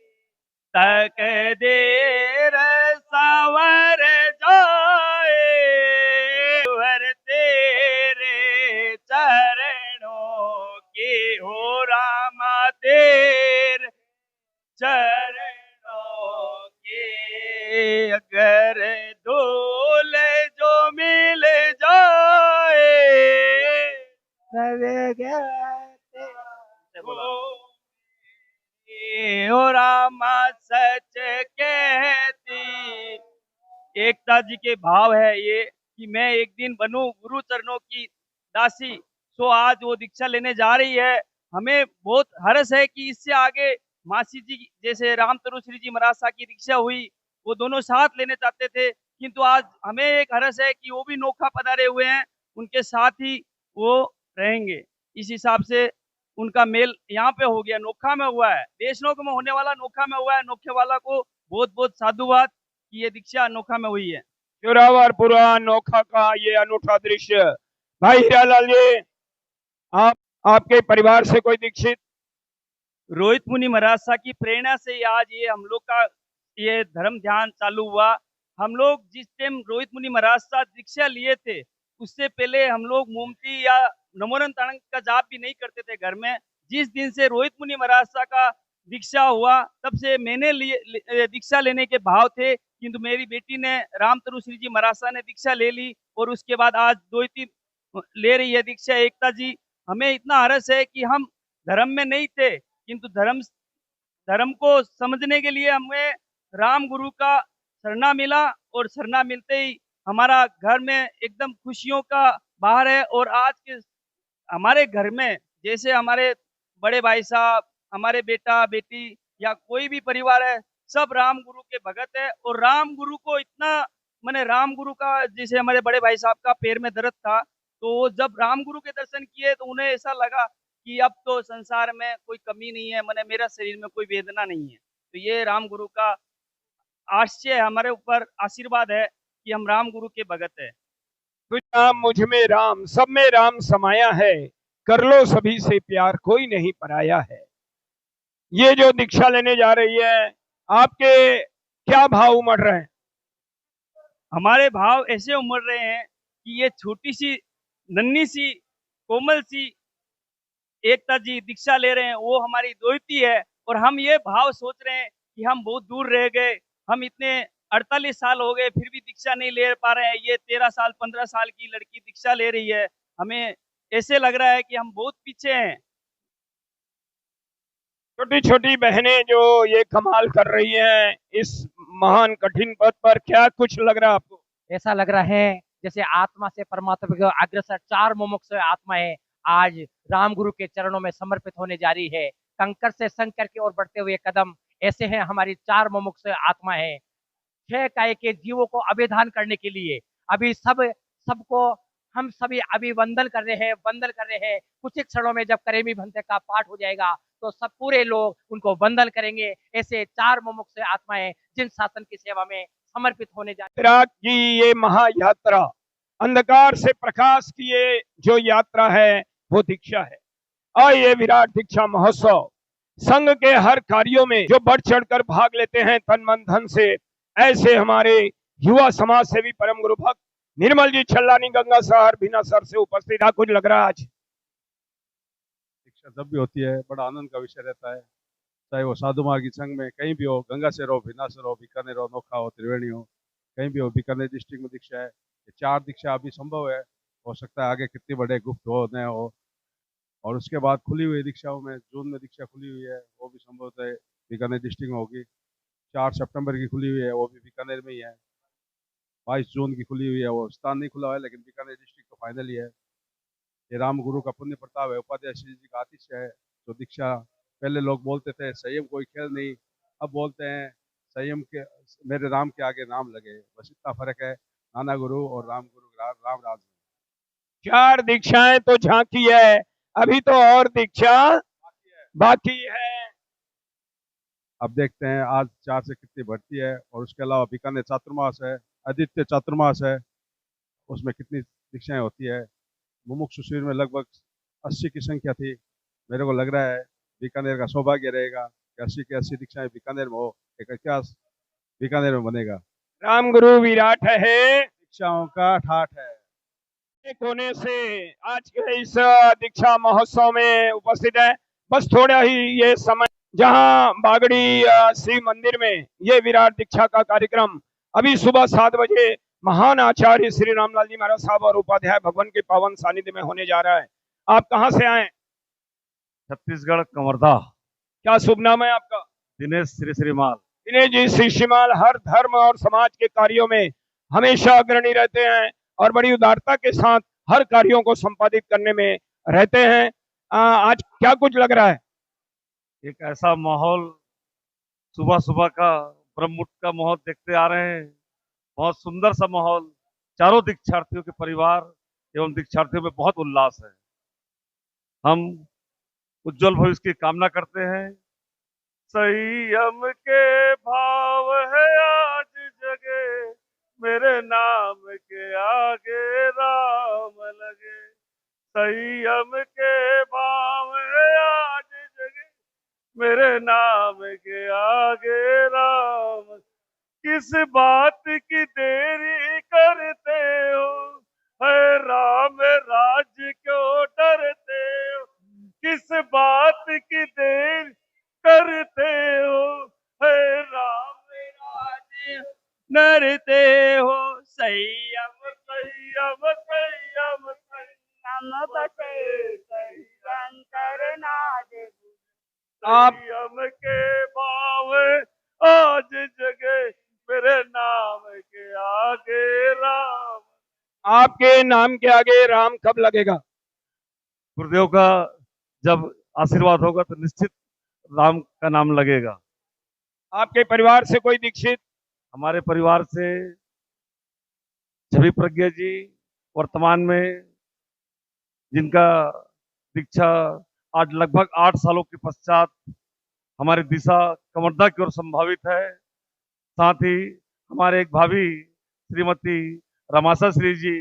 तकदीर संवर जाए। गुरुवर तेरे चरणों की हो रामा, तेरे चरणों की अगर धूल जो मिल जाए, हो रामा सच कहती। एकता जी के भाव है ये कि मैं एक दिन बनूं गुरु चरणों की दासी। सो आज वो दीक्षा लेने जा रही है। हमें बहुत हर्ष है कि इससे आगे मासी जी जैसे राम तरुश्री जी महाराज साहब की दीक्षा हुई, वो दोनों साथ लेने चाहते थे, किंतु आज हमें एक हर्ष है कि वो भी नोखा पधारे हुए हैं, उनके साथ ही वो रहेंगे। इस हिसाब से उनका मेल यहाँ पे हो गया, नोखा में हुआ है। देशनोक में होने वाला नोखा में हुआ है। नोखे वाला को बहुत बहुत साधुवाद कि ये दीक्षा नोखा में हुई है। जोरावरपुरा नोखा का ये अनूठा दृश्य। भाई हीरालाल जी, आप आपके परिवार से कोई दीक्षित? रोहित मुनि महाराज साहब की प्रेरणा से ही आज ये हम लोग का ये धर्म ध्यान चालू हुआ। हम लोग जिस टाइम रोहित मुनि महाराज साहब दीक्षा लिए थे, उससे पहले हम लोग मोमती या नमोरन ताणंग का जाप भी नहीं करते थे घर में। जिस दिन से रोहित मुनि महाराज साहब का दीक्षा हुआ, तब से मैंने दीक्षा लेने के भाव थे, किंतु मेरी बेटी ने रामतरु श्री जी महाराज साहब ने दीक्षा ले ली और उसके बाद आज 2-3 ले रही है दीक्षा एकता जी। हमें इतना हर्ष है कि हम धर्म में नहीं थे, किंतु धर्म को समझने के लिए हमें राम गुरु का शरणा मिला और शरणा मिलते ही हमारा घर में एकदम खुशियों का बहार है। और आज के हमारे घर में जैसे हमारे बड़े भाई साहब, हमारे बेटा बेटी या कोई भी परिवार है, सब राम गुरु के भगत है। और राम गुरु को इतना मैंने राम गुरु का, जैसे हमारे बड़े भाई साहब का पैर में दर्द था, तो जब राम गुरु के दर्शन किए तो उन्हें ऐसा लगा कि अब तो संसार में कोई कमी नहीं है, मैंने मेरा शरीर में कोई वेदना नहीं है। तो ये राम गुरु का आश्चर्य हमारे ऊपर आशीर्वाद है कि हम राम गुरु के भगत है। तुझ राम मुझ में राम, सब में राम समाया है, कर लो सभी से प्यार, कोई नहीं पराया है। ये जो दीक्षा लेने जा रही है, आपके क्या भाव उमड़ रहे हैं? हमारे भाव ऐसे उमड़ रहे हैं कि ये छोटी सी नन्ही सी कोमल सी एकता जी दीक्षा ले रहे हैं, वो हमारी दोहती है। और हम ये भाव सोच रहे हैं कि हम बहुत दूर रह गए, हम इतने 48 साल हो गए फिर भी दीक्षा नहीं ले पा रहे हैं। ये 13 साल 15 साल की लड़की दीक्षा ले रही है, हमें ऐसे लग रहा है कि हम बहुत पीछे हैं। छोटी छोटी बहनें जो ये कमाल कर रही हैं इस महान कठिन पथ पर, क्या कुछ लग रहा है आपको? ऐसा लग रहा है जैसे आत्मा से परमात्मा के अग्रसर 4 मुमुक्षु आत्माएं आज राम गुरु के चरणों में समर्पित होने जा रही है। कंकर से शंकर की ओर बढ़ते हुए कदम, ऐसे हैं हमारी 4 मुमुक्षु आत्माएं 6 काय के जीवों को अभिधान करने के लिए। अभी सबको हम सभी अभी वंदन कर रहे हैं। कुछ ही क्षणों में जब करेमी भंते का पाठ हो जाएगा तो सब पूरे लोग उनको वंदन करेंगे। ऐसे 4 मुमुक्षु आत्माएं जिन शासन की सेवा में समर्पित होने जा रही विराट की ये महायात्रा, अंधकार से प्रकाश की ये जो यात्रा है वो दीक्षा है। और ये विराट दीक्षा महोत्सव संघ के हर कार्यों में जो बढ़ चढ़कर भाग लेते हैं तन मन धन से, ऐसे हमारे युवा समाज सेवी परम गुरु भक्त निर्मल जी छल्लानी गंगा शहर बिना सर से उपस्थित। कुछ लग रहा है आज? दीक्षा जब भी होती है बड़ा आनंद का विषय रहता है, चाहे वो साधु मार्गी संघ में कहीं भी हो, गंगा से हो, भिनासर हो, बीकानेर हो, नोखा हो, त्रिवेणी हो, कहीं भी हो। बीकानेर डिस्ट्रिक्ट में दीक्षा है, ये 4 दीक्षा अभी संभव है, हो सकता है आगे कितनी बड़े गुप्त हो न हो। और उसके बाद खुली हुई दीक्षाओं में जून में दीक्षा खुली हुई है, वो भी संभवतः है बीकानेर डिस्ट्रिक्ट में होगी। 4 सितंबर की खुली हुई है, वो भी बीकानेर में ही है। 22 जून की खुली हुई है, वो स्थान नहीं खुला है लेकिन बीकानेर डिस्ट्रिक्ट तो फाइनली है। ये राम गुरु का पुण्य प्रताप है, उपाध्याय श्री जी का आतिश्य है। जो दीक्षा पहले लोग बोलते थे संयम कोई खेल नहीं, अब बोलते हैं संयम के मेरे राम के आगे नाम लगे। बस इतना फर्क है नाना गुरु और राम गुरु राम राज। 4 दीक्षाएं तो झांकी है, अभी तो और दीक्षा बाकी है। अब देखते हैं आज 4 से कितनी बढ़ती है। और उसके अलावा बीकानेर चातुर्मास है, आदित्य चातुर्मास है, उसमें कितनी दीक्षाएं होती है। मुमुक्षु शिविर में लगभग 80 की संख्या थी। मेरे को लग रहा है बीकानेर का सौभाग्य रहेगा कि 80 की 80 दीक्षाएं बीकानेर में हो, एक इतिहास बीकानेर में बनेगा। राम गुरु विराट है, दीक्षाओं का ठाठ है। एक होने से आज के इस दीक्षा महोत्सव में उपस्थित है। बस थोड़ा ही ये समय जहां बागड़ी शिव मंदिर में ये विराट दीक्षा का कार्यक्रम अभी सुबह 7 बजे महान आचार्य श्री रामलाल जी महाराज साहब और उपाध्याय भवन के पावन सानिध्य में होने जा रहा है। आप कहां से आए? छत्तीसगढ़ कवर्धा। क्या शुभ नाम है आपका? दिनेश श्री श्रीमाल। दिनेश जी श्री श्रीमाल हर धर्म और समाज के कार्यों में हमेशा अग्रणी रहते हैं और बड़ी उदारता के साथ हर कार्यों को संपादित करने में रहते हैं। आज क्या कुछ लग रहा है? एक ऐसा माहौल सुबह सुबह का ब्रह्ममुहूर्त का माहौल देखते आ रहे हैं। बहुत सुंदर सा माहौल, चारों दीक्षार्थियों के परिवार एवं दीक्षार्थियों में बहुत उल्लास है। हम उज्जवल भविष्य की कामना करते हैं। संयम के भाव है आज जगे, मेरे नाम के आगे राम लगे, संयम के भाव आज जगे, मेरे नाम के आगे राम। किस बात की देरी करते हो, है राम राज्य क्यों डरते हो, किस बात की देर करते हो, है राम राज्य डरते हो, संयम संयम संयम नम बसे अंतर नाद आप संयम के भाव आज जगे, मेरे नाम के आगे राम। आपके नाम के आगे राम कब लगेगा? गुरुदेव का जब आशीर्वाद होगा तो निश्चित राम का नाम लगेगा। आपके परिवार से कोई दीक्षित? हमारे परिवार से छवि प्रज्ञा जी वर्तमान में, जिनका दीक्षा आज लगभग 8 सालों के पश्चात हमारी दिशा कवर्धा की ओर संभावित है। साथ ही हमारे एक भाभी श्रीमती रमाशा श्री जी,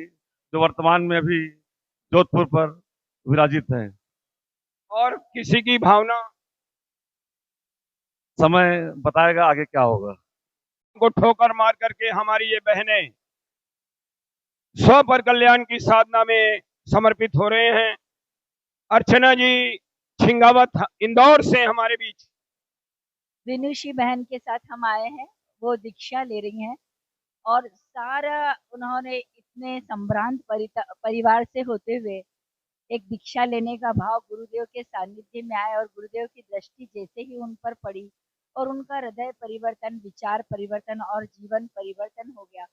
जो वर्तमान में अभी जोधपुर पर विराजित हैं। और किसी की भावना? समय बताएगा आगे क्या होगा। को ठोकर मार करके हमारी ये बहनें स्व पर कल्याण की साधना में समर्पित हो रहे हैं। अर्चना जी छिंगावत इंदौर से हमारे बीच। विनुषी बहन के साथ हम आए हैं, वो दीक्षा ले रही हैं और सारा उन्होंने इतने संभ्रांत परिवार से होते हुए एक दीक्षा लेने का भाव गुरुदेव के सानिध्य में आया और गुरुदेव की दृष्टि जैसे ही उन पर पड़ी और उनका हृदय परिवर्तन, विचार परिवर्तन और जीवन परिवर्तन हो गया।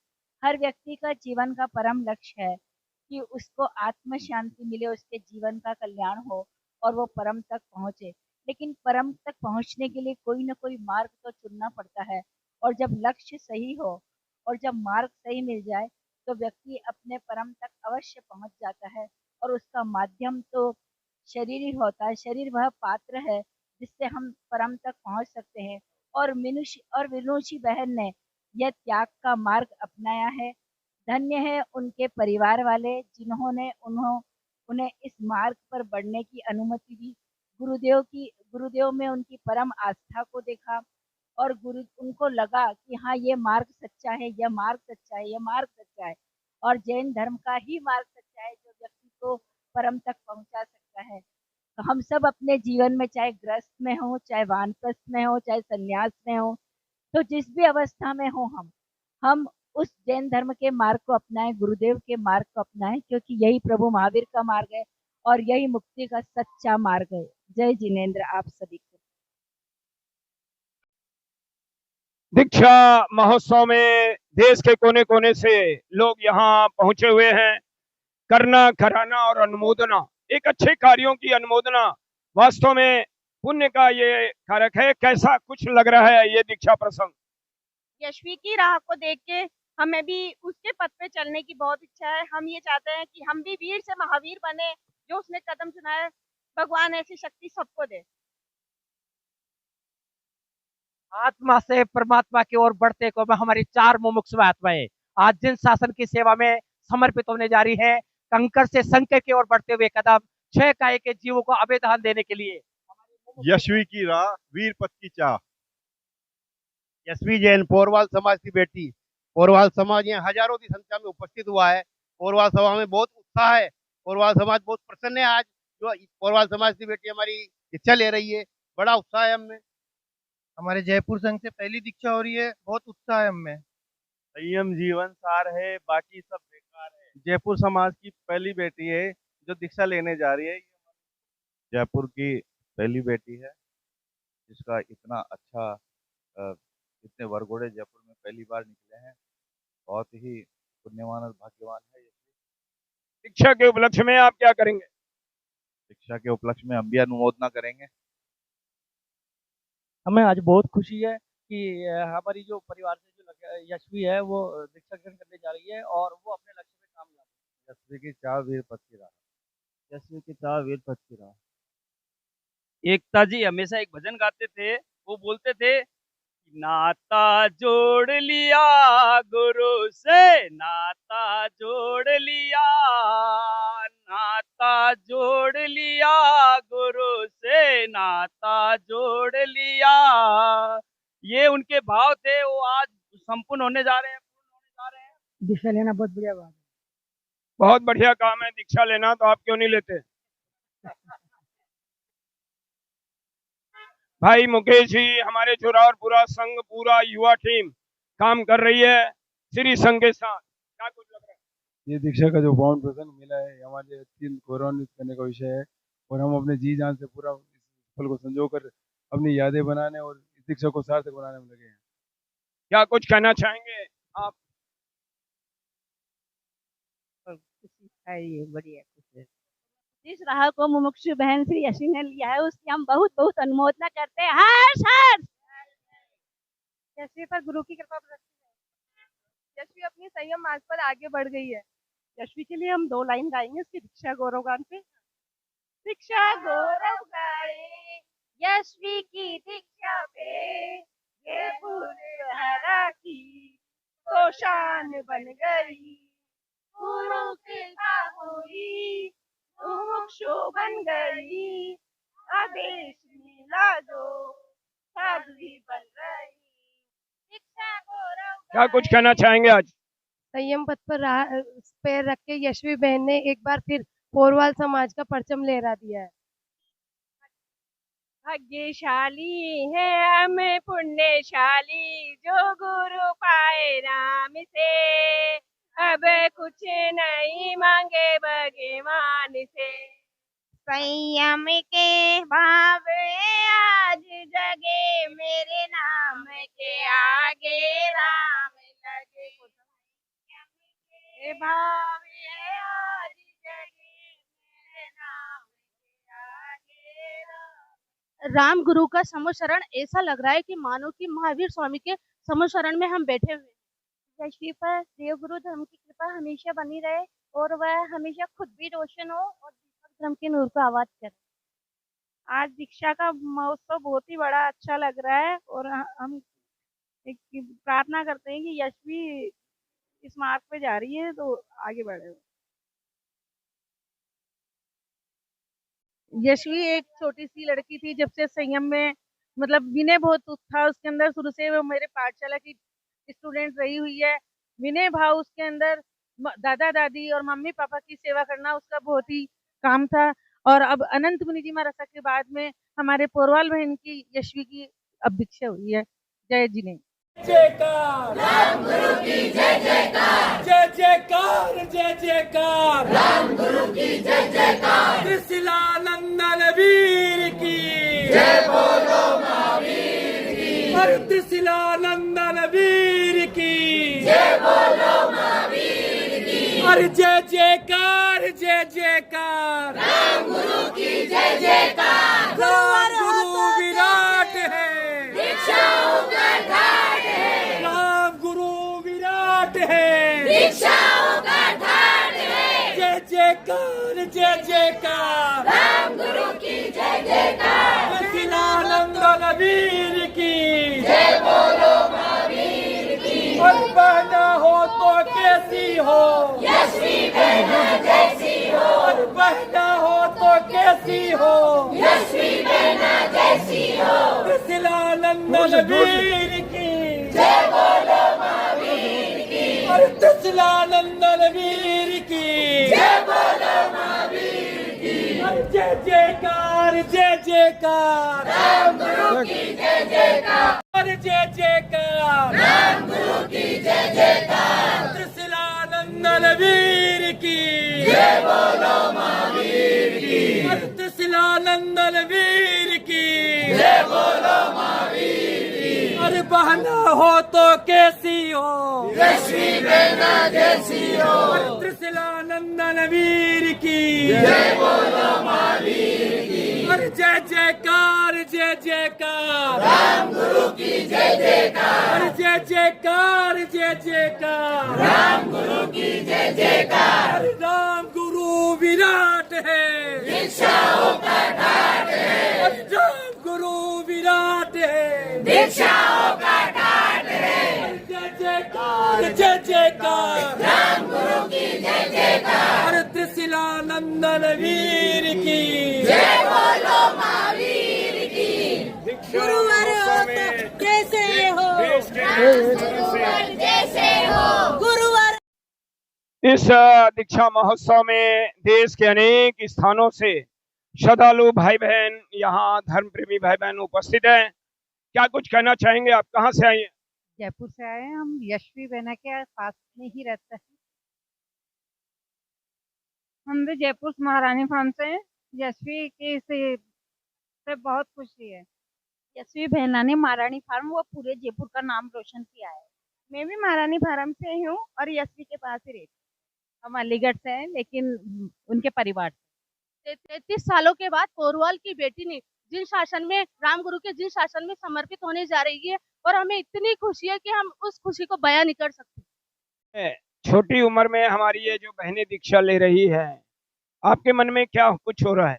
हर व्यक्ति का जीवन का परम लक्ष्य है कि उसको आत्म शांति मिले, उसके जीवन का कल्याण हो और वो परम तक पहुँचे। लेकिन परम तक पहुँचने के लिए कोई ना कोई मार्ग तो चुनना पड़ता है और जब लक्ष्य सही हो और जब मार्ग सही मिल जाए तो व्यक्ति अपने परम तक अवश्य पहुँच जाता है। और उसका माध्यम तो शरीर ही होता है, शरीर वह पात्र है जिससे हम परम तक पहुँच सकते हैं। और विनुषी बहन ने यह त्याग का मार्ग अपनाया है। धन्य है उनके परिवार वाले जिन्होंने उन्हें इस मार्ग पर बढ़ने की अनुमति दी। गुरुदेव में उनकी परम आस्था को देखा और उनको लगा कि हाँ, ये मार्ग सच्चा है, यह मार्ग सच्चा है, यह मार्ग सच्चा है और जैन धर्म का ही मार्ग सच्चा है जो व्यक्ति को परम तक पहुंचा सकता है। तो हम सब अपने जीवन में चाहे गृहस्थ में हो, चाहे वानप्रस्थ में हो, चाहे संन्यास में हो, तो जिस भी अवस्था में हो हम उस जैन धर्म के मार्ग को अपनाएं, गुरुदेव के मार्ग को अपनाएं, क्योंकि यही प्रभु महावीर का मार्ग है और यही मुक्ति का सच्चा मार्ग है। जय जिनेंद्र आप सभी को। दीक्षा महोत्सव में देश के कोने कोने से लोग यहाँ पहुंचे हुए हैं। करना, कराना और अनुमोदना, एक अच्छे कार्यों की अनुमोदना वास्तव में पुण्य का ये कारक है। कैसा कुछ लग रहा है ये दीक्षा प्रसंग? यशवी की राह को देख के हमें भी उसके पथ पे चलने की बहुत इच्छा है। हम ये चाहते हैं कि हम भी वीर से महावीर बने, जो उसने कदम चुनाए। भगवान ऐसी शक्ति सबको दे। आत्मा से परमात्मा की ओर बढ़ते को हमारी 4 मुमुक्षु आत्माएं आज जिन शासन की सेवा में समर्पित होने जा रही है, कंकर से संकर की ओर बढ़ते हुए कदम 6 काय के जीवों को अभेदान देने के लिए यशवी की राह, वीर पथ की चाह। यशवी जैन पोरवाल समाज की बेटी। पोरवाल समाज यहाँ हजारों की संख्या में उपस्थित हुआ है। पोरवाल समाज में बहुत उत्साह है। पोरवाल समाज बहुत प्रसन्न है आज जो पोरवाल समाज की बेटी हमारी दीक्षा ले रही है। बड़ा उत्साह है हमें। हमारे जयपुर संघ से पहली दीक्षा हो रही है, बहुत उत्साह है हमें। संयम जीवन सार है, बाकी सब बेकार है। जयपुर समाज की पहली बेटी है जो दीक्षा लेने जा रही है। जयपुर की पहली बेटी है जिसका इतना अच्छा इतने वरघोड़े जयपुर में पहली बार निकले हैं। बहुत ही पुण्यवान और भाग्यवान है। दीक्षा के उपलक्ष्य में आप क्या करेंगे? शिक्षा के उपलक्ष्य में हम भी अनुमोदना करेंगे। हमें आज बहुत खुशी है कि हमारी जो परिवार से जो यशवी है वो दीक्षा ग्रहण करने जा रही है और वो अपने लक्ष्य में काम ला रही है। यशवी की चाह, वीर पथ की राह। यशवी की चाह, वीर पथ की राह। एकता जी हमेशा एक भजन गाते थे, वो बोलते थे कि नाता जोड़ लिया गुरु से, नाता जोड़ लिया, नाता जोड़ लिया गुरु से, नाता जोड़ लिया। ये उनके भाव थे, वो आज संपूर्ण होने जा रहे हैं, पूर्ण होने जा रहे हैं। दीक्षा लेना बहुत बढ़िया बात है। बहुत बढ़िया काम है दीक्षा लेना, तो आप क्यों नहीं लेते? भाई मुकेश जी, हमारे चुरावरपुरा संघ पूरा युवा टीम काम कर रही है श्री संघ के साथ, क्या कुछ लग रहा है? ये दीक्षा का जो बाउंड प्रसंग मिला है, हमारे लिए अत्यंत गौरवान्वित करने का विषय है और हम अपने जी जान से पूरा इस फल को संजो कर अपनी यादें बनाने और इस दीक्षा को सार्थक बनाने में लगे हैं। क्या कुछ कहना चाहेंगे आप? ये बढ़िया कुछ है। जिस राह को मुमुक्षु बहन श्री यशी ने लिया है उसकी हम बहुत बहुत अनुमोदना करते हैं। हर्ष हर्ष। यशवी पर गुरु की कृपा बरसती है। यशवी अपनी संयम मार्ग पर आगे बढ़ गई है। यशवी के लिए हम 2 लाइन गाएंगे उसकी दीक्षा गौरव गान पे। दीक्षा गौरव गाए यशवी की दीक्षा पे, ये हरा की तो शान बन गई, गुरु कृपा हुई मुमुक्षु बन गई, आदेश मिला जो साध्वी बन गई। दीक्षा गौरव क्या कुछ कहना चाहेंगे आज? संयम पथ पर पैर रख के यशवी बहन ने एक बार फिर पोरवाल समाज का परचम लहरा दिया है। भाग्यशाली है हम पुण्यशाली जो गुरु पाए राम से, अब कुछ नहीं मांगे भगवान से। संयम के भाव आज जगे मेरे नाम के आगे राम लगे, भाव आज जगे मेरे नाम के आगे राम गुरु का समोशरण ऐसा लग रहा है कि मानो कि महावीर स्वामी के समोशरण में हम बैठे हुए। यशवी पर देव गुरु धर्म की कृपा हमेशा बनी रहे और वह हमेशा खुद भी रोशन हो और दीपक धर्म के नूर को आवाज करे। आज दीक्षा का महोत्सव बहुत ही बड़ा अच्छा लग रहा है और हम एक प्रार्थना करते हैं कि यशवी इस मार्ग पे जा रही है तो आगे बढ़े। यशवी एक छोटी सी लड़की थी, जब से संयम में मतलब विनय बहुत था उसके अंदर, शुरू से वो मेरे पाठशाला की स्टूडेंट रही हुई है। विनय भाव उसके अंदर, दादा दादी और मम्मी पापा की सेवा करना उसका बहुत ही काम था। और अब अनंत मुनि जी महाराज के बाद में हमारे पोरवाल बहन की यशवी की अब दीक्षा हुई है। जय जिने जयकार राम गुरु की जय जयकार, जय जयकार जय जयकार राम गुरु की जय जयकार, त्रिशिलानंदन वीर की जय बोलो महावीर की, और त्रिशिलानंदन वीर की जय बोलो महावीर की, और जय जयकार राम गुरु की जय जयकार। राम गुरु विराट है, दीक्षाओं का ढाट है, राम गुरु विराट है, दीक्षाओं का ढाट है, जय जयकार राम गुरु की जय जयकार, त्रिशिलानंदन वीर की जय बोलो महावीर की, और बहना हो तो कैसी हो यशवी बहना जैसी हो, और बहना हो तो कैसी हो यशवी बहना जैसी हो, त्रिशिलानंदन वीर की जय बोलो महावीर की, और त्रिशिलानंदन वीर की जय बोलो महावीर की, और जय जयकार राम गुरु की जय जयकार, और जय जयकार राम गुरु की जय जयकार, त्रिशिलानंदन वीर की जय बोलो महावीर की, और त्रिशिलानंदन वीर की जय बोलो महावीर की, और बहना हो तो कैसी हो यशवी बहना जैसी हो, और त्रिशिलानंदन वीर की जय बोलो महावीर की, और जय जयकार राम गुरु की जय जयकार, और जय जयकार राम गुरु की जय जयकार, राम गुरु विराट है, दीक्षाओं का ढाट है, राम गुरु विराट है, दीक्षाओं का जय जयकार, राम गुरु की जय जयकार, त्रिशिलानंदन वीर की जय, बोलो महावीर की। गुरुवर हो तो कैसे हो, गुरुवर जैसे हो, गुरुवर। इस दीक्षा महोत्सव में देश के अनेक स्थानों से श्रद्धालु भाई बहन, यहाँ धर्म प्रेमी भाई बहन उपस्थित हैं। क्या कुछ कहना चाहेंगे? आप कहाँ से आए हैं? जयपुर से आए हैं हम। यशवी बहना के पास में ही रहता है। हम भी जयपुर महारानी फार्म से हैं। यशवी की से बहुत खुशी है। यशवी बहना ने महारानी फार्म वो पूरे जयपुर का नाम रोशन किया है। मैं भी महारानी फार्म से ही हूँ और यशवी के पास ही रहती हूँ। हम अलीगढ़ से हैं, लेकिन उनके परिवार से 33 सालों के बाद कोरवाल की बेटी ने जिन शासन में, रामगुरु के जिन शासन में समर्पित होने जा रही है, और हमें इतनी खुशी है कि हम उस खुशी को बयां नहीं कर सकते। छोटी उम्र में हमारी ये जो बहनें दीक्षा ले रही है, आपके मन में क्या कुछ हो रहा है?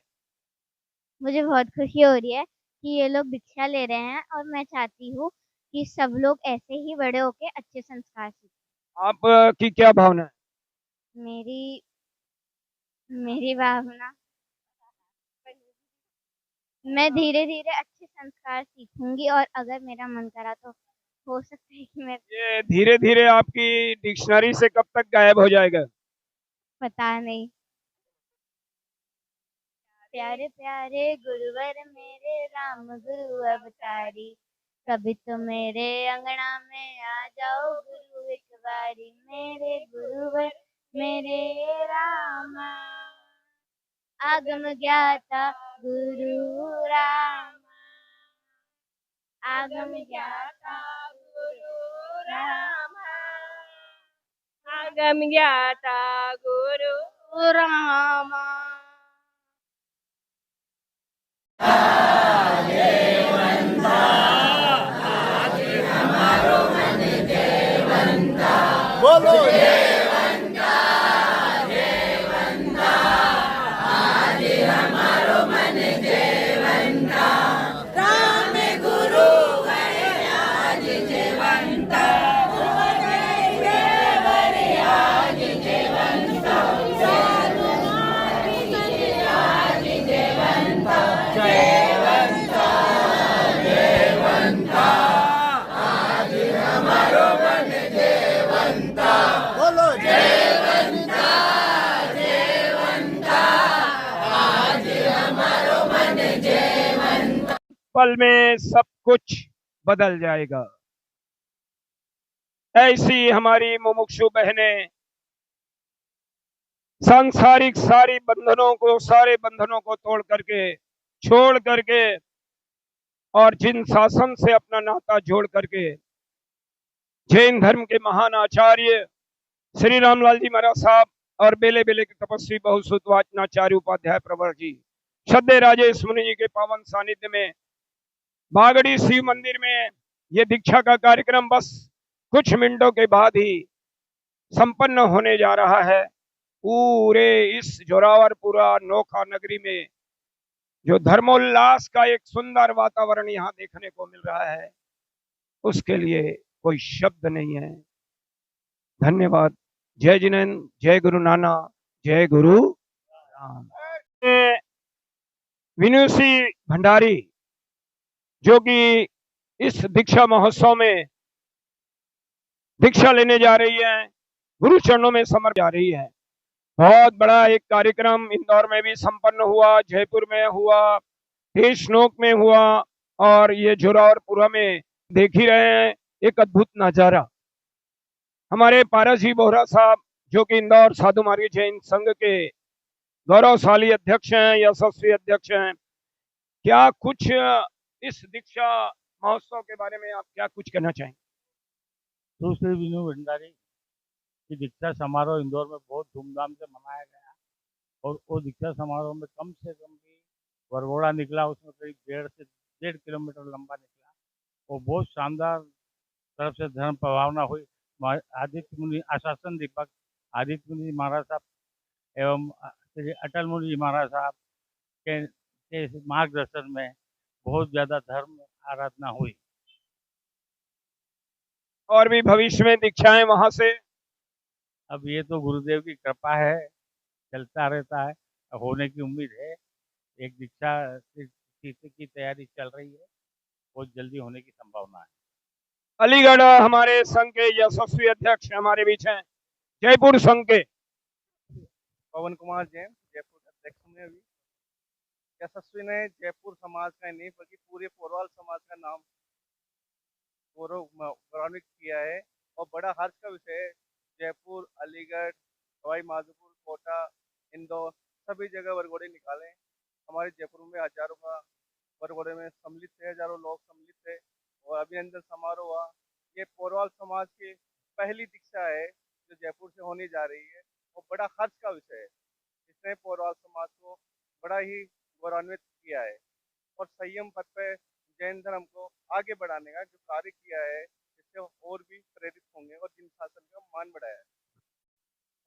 मुझे बहुत खुशी हो रही है कि ये लोग दीक्षा ले रहे हैं और मैं चाहती हूँ कि सब लोग ऐसे ही बड़े होके अच्छे संस्कार सीखें। आप की क्या भावना है? मेरी भावना, मैं धीरे धीरे अच्छे संस्कार सीखूंगी और अगर मेरा मन करा तो हो सकता है कि मैं ये धीरे धीरे आपकी डिक्शनरी से कब तक गायब हो जाएगा? पता नहीं। प्यारे प्यारे गुरुवर मेरे, राम गुरु अवतारी, कभी तो मेरे अंगना में आ जाओ गुरु एक बारी, मेरे गुरुवर मेरे राम, आगम ज्ञाता गुरु राम, आगम ज्ञाता गुरु राम, आगम ज्ञाता गुरु राम। बोलो राम गुरु है आज जयवंता, आज जयवंता, आज जयवंता, जयवंता जयवंता, आज हमारो मन जयवंता। बोलो जयवंता जयवंता, आज हमारो मन जयवंता। पल में सब कुछ बदल जाएगा। ऐसी हमारी मुमुक्षु बहनें सांसारिक सारे बंधनों को तोड़ करके, छोड़ करके, और जिन शासन से अपना नाता जोड़ करके जैन धर्म के महान आचार्य श्री रामलाल जी महाराज साहब और बेले बेले के तपस्वी बहुसुत वाचनाचार्य उपाध्याय प्रवर जी, श्रद्धेय राजेश मुनि जी के पावन सानिध्य में बागड़ी शिव मंदिर में ये दीक्षा का कार्यक्रम बस कुछ मिनटों के बाद ही संपन्न होने जा रहा है। पूरे इस जोरावरपुरा नोखा नगरी में जो धर्मोल्लास का एक सुंदर वातावरण यहाँ देखने को मिल रहा है, उसके लिए कोई शब्द नहीं है। धन्यवाद। जय जिनेन्द्र, जय गुरु नानक, जय गुरु राम। विनुसी भंडारी जो कि इस दीक्षा महोत्सव में दीक्षा लेने जा रही है, गुरु चरणों में समर्पित जा रही है। बहुत बड़ा एक कार्यक्रम इंदौर में भी संपन्न हुआ, जयपुर में हुआ, देशनोक में हुआ, और ये जोरावरपुरा में देख ही रहे हैं एक अद्भुत नजारा। हमारे पारस जी बोहरा साहब जो कि इंदौर साधु मार्ग जैन संघ के गौरवशाली अध्यक्ष हैं, यशस्वी अध्यक्ष हैं, क्या कुछ इस दीक्षा महोत्सव के बारे में आप क्या कुछ कहना चाहेंगे? सुश्री विनु भंडारी की दीक्षा समारोह इंदौर में बहुत धूमधाम से मनाया गया, और वो दीक्षा समारोह में कम से कम भी वरघोड़ा निकला, उसमें करीब 1.5 से 1.5 किलोमीटर लंबा निकला, और बहुत शानदार तरफ से धर्म प्रभावना हुई। आदित्य मुनि आशासन दीपक आदित्य मुनि महाराज साहब एवं श्री अटल मुनि जी महाराज साहब के मार्गदर्शन में बहुत ज़्यादा धर्म आराधना हुई। और भी भविष्य में दीक्षाएं वहां से। अब ये तो गुरुदेव की कृपा है, चलता रहता है, होने की उम्मीद है। एक दीक्षा की तैयारी चल रही है, बहुत जल्दी होने की संभावना है। अलीगढ़ हमारे संघ के यशस्वी अध्यक्ष हमारे बीच हैं, जयपुर संघ के पवन कुमार जैन, जयपुर अध्यक्ष में अभी। यशस्वी ने जयपुर समाज का नहीं बल्कि पूरे पोरवाल समाज का नाम गौरवान्वित किया है और बड़ा हर्ष का विषय है। जयपुर, अलीगढ़, सवाई माधोपुर, कोटा, इंदौर सभी जगह वरघोड़े निकाले। हमारे जयपुर में हजारों का वरघोड़े में सम्मिलित थे, हजारों लोग सम्मिलित थे और अभिनंदन समारोह हुआ। ये पोरवाल समाज की पहली दीक्षा है जो जयपुर से होने जा रही है और बड़ा हर्ष का विषय है। इसने पोरवाल समाज को बड़ा ही गौरवान्वित किया है और संयम पथ पे जैन धर्म को आगे बढ़ाने का जो कार्य किया है, इससे और भी प्रेरित होंगे और जिन शासन का मान बढ़ाया है।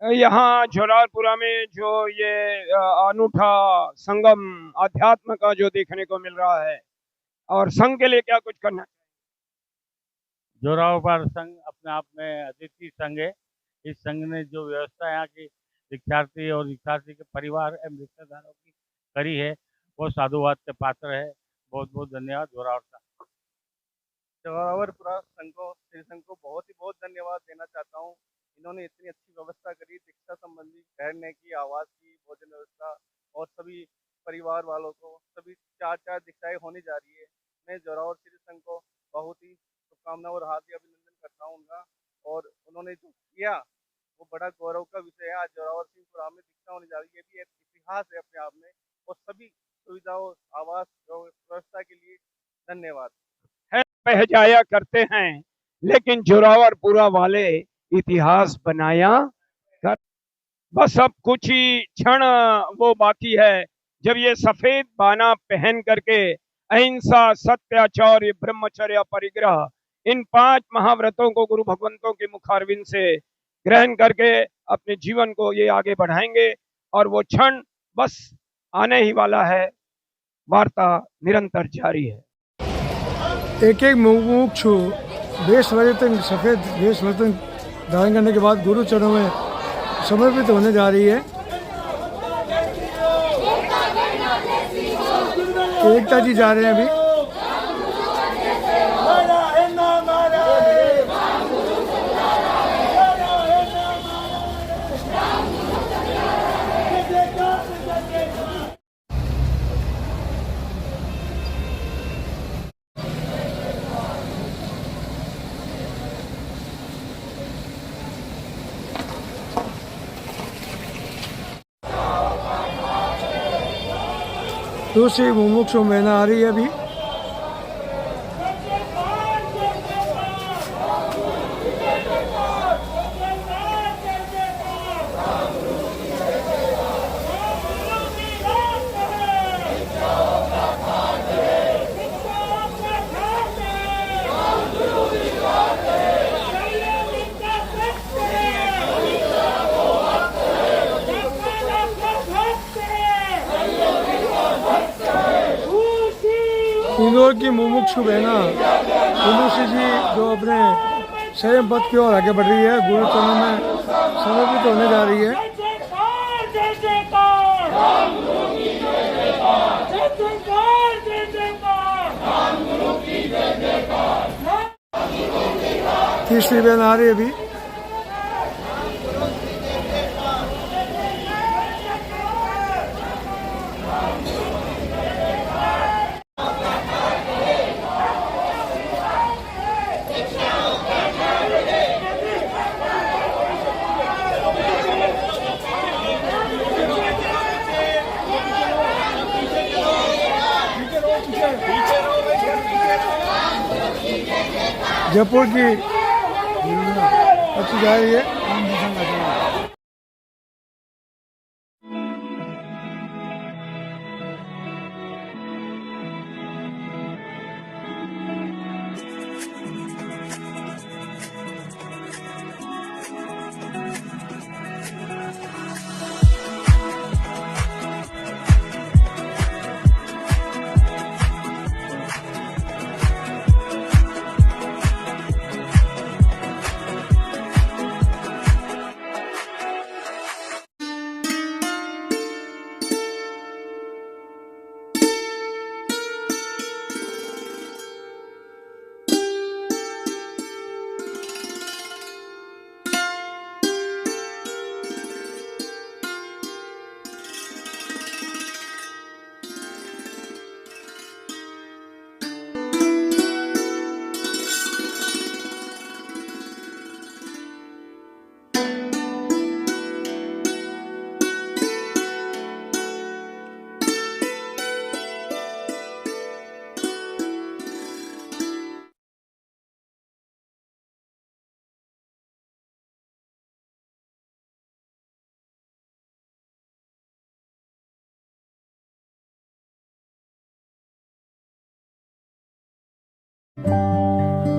यहाँ झोलारपुरा में जो ये अनूठा संगम अध्यात्म का जो देखने को मिल रहा है, और संघ के लिए क्या कुछ करना चाहिए? जोरावर संघ अपने आप में अद्वितीय संघ है। इस संघ ने जो व्यवस्था यहाँ की दीक्षार्थी और दीक्षार्थी के परिवार एवं रिश्तेदारों की करी है वो साधुवाद के पात्र है। बहुत बहुत धन्यवाद जोरावर संघ। जोरावरपुरा संघ को, श्री संघ को बहुत धन्यवाद देना चाहता हूँ। इन्होंने इतनी अच्छी व्यवस्था करी, दीक्षा संबंधी ठहरने की, आवास की, भोजन व्यवस्था और सभी परिवार वालों को सभी 4 दीक्षाएं होने जा रही है। मैं जोरावर श्री संघ को बहुत ही शुभकामना और हार्दिक अभिनंदन करता हूँ उनका, और उन्होंने जो किया वो बड़ा गौरव का विषय है। आज जोरावर सिंहपुरा में दीक्षा होने जा रही है, भी एक इतिहास है अपने आप में और सभी सुविधाओं, आवास व्यवस्था के लिए धन्यवाद। बह जाया करते हैं लेकिन जोरावरपुरा वाले इतिहास बनाया कर। बस अब कुछ ही क्षण वो बाकी है जब ये सफेद बाना पहन करके अहिंसा, सत्याचार्य, ब्रह्मचर्य, परिग्रह इन 5 महाव्रतों को गुरु भगवंतों के मुखारविंद से ग्रहण करके अपने जीवन को ये आगे बढ़ाएंगे और वो क्षण बस आने ही वाला है। वार्ता निरंतर जारी है। एक एक मुमुक्षु वेश परिवर्तन, सफेद वेश परिवर्तन धारण करने के बाद गुरु चरणों में समर्पित होने जा रही है। एकता जी जा रहे हैं अभी। दूसरी मुमुक्षु मैना आ रही है अभी। इंदौर की मुमुक्षु बहना तुलसी जी जो अपने संयम पथ की ओर आगे बढ़ रही है, गुरु चरणों में समर्पित होने जा रही है। तीसरी बहन आ रही है अभी। जयपुर की अच्छी जा रही है।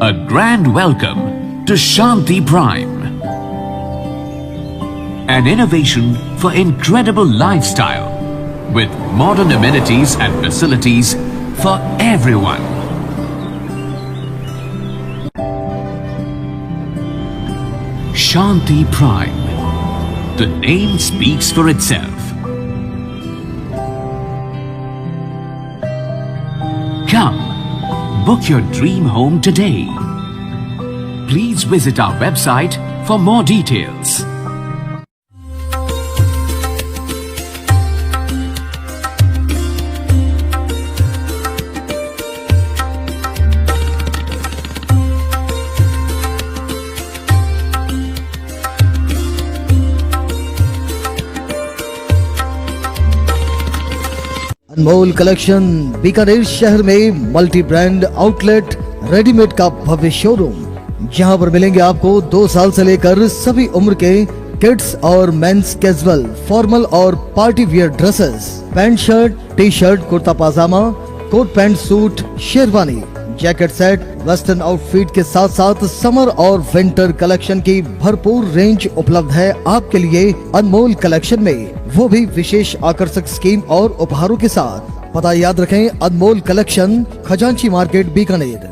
A grand welcome to Shanti Prime. An innovation for incredible lifestyle with modern amenities and facilities for everyone. Shanti Prime. The name speaks for itself. Come, book your dream home today. Please visit our website for more details. Anmol collection Bikaner शहर में multi brand outlet readymade का भव्य showroom, जहां पर मिलेंगे आपको 2 साल से लेकर सभी उम्र के किड्स और मेंस कैजुअल, फॉर्मल और party wear dresses, pant shirt, T shirt, kurta pajama, coat pant suit, sherwani, jacket set, western outfit के साथ साथ समर और विंटर कलेक्शन की भरपूर रेंज उपलब्ध है आपके लिए अनमोल कलेक्शन में, वो भी विशेष आकर्षक स्कीम और उपहारों के साथ। पता याद रखें, अनमोल कलेक्शन, खजांची मार्केट, बीकानेर।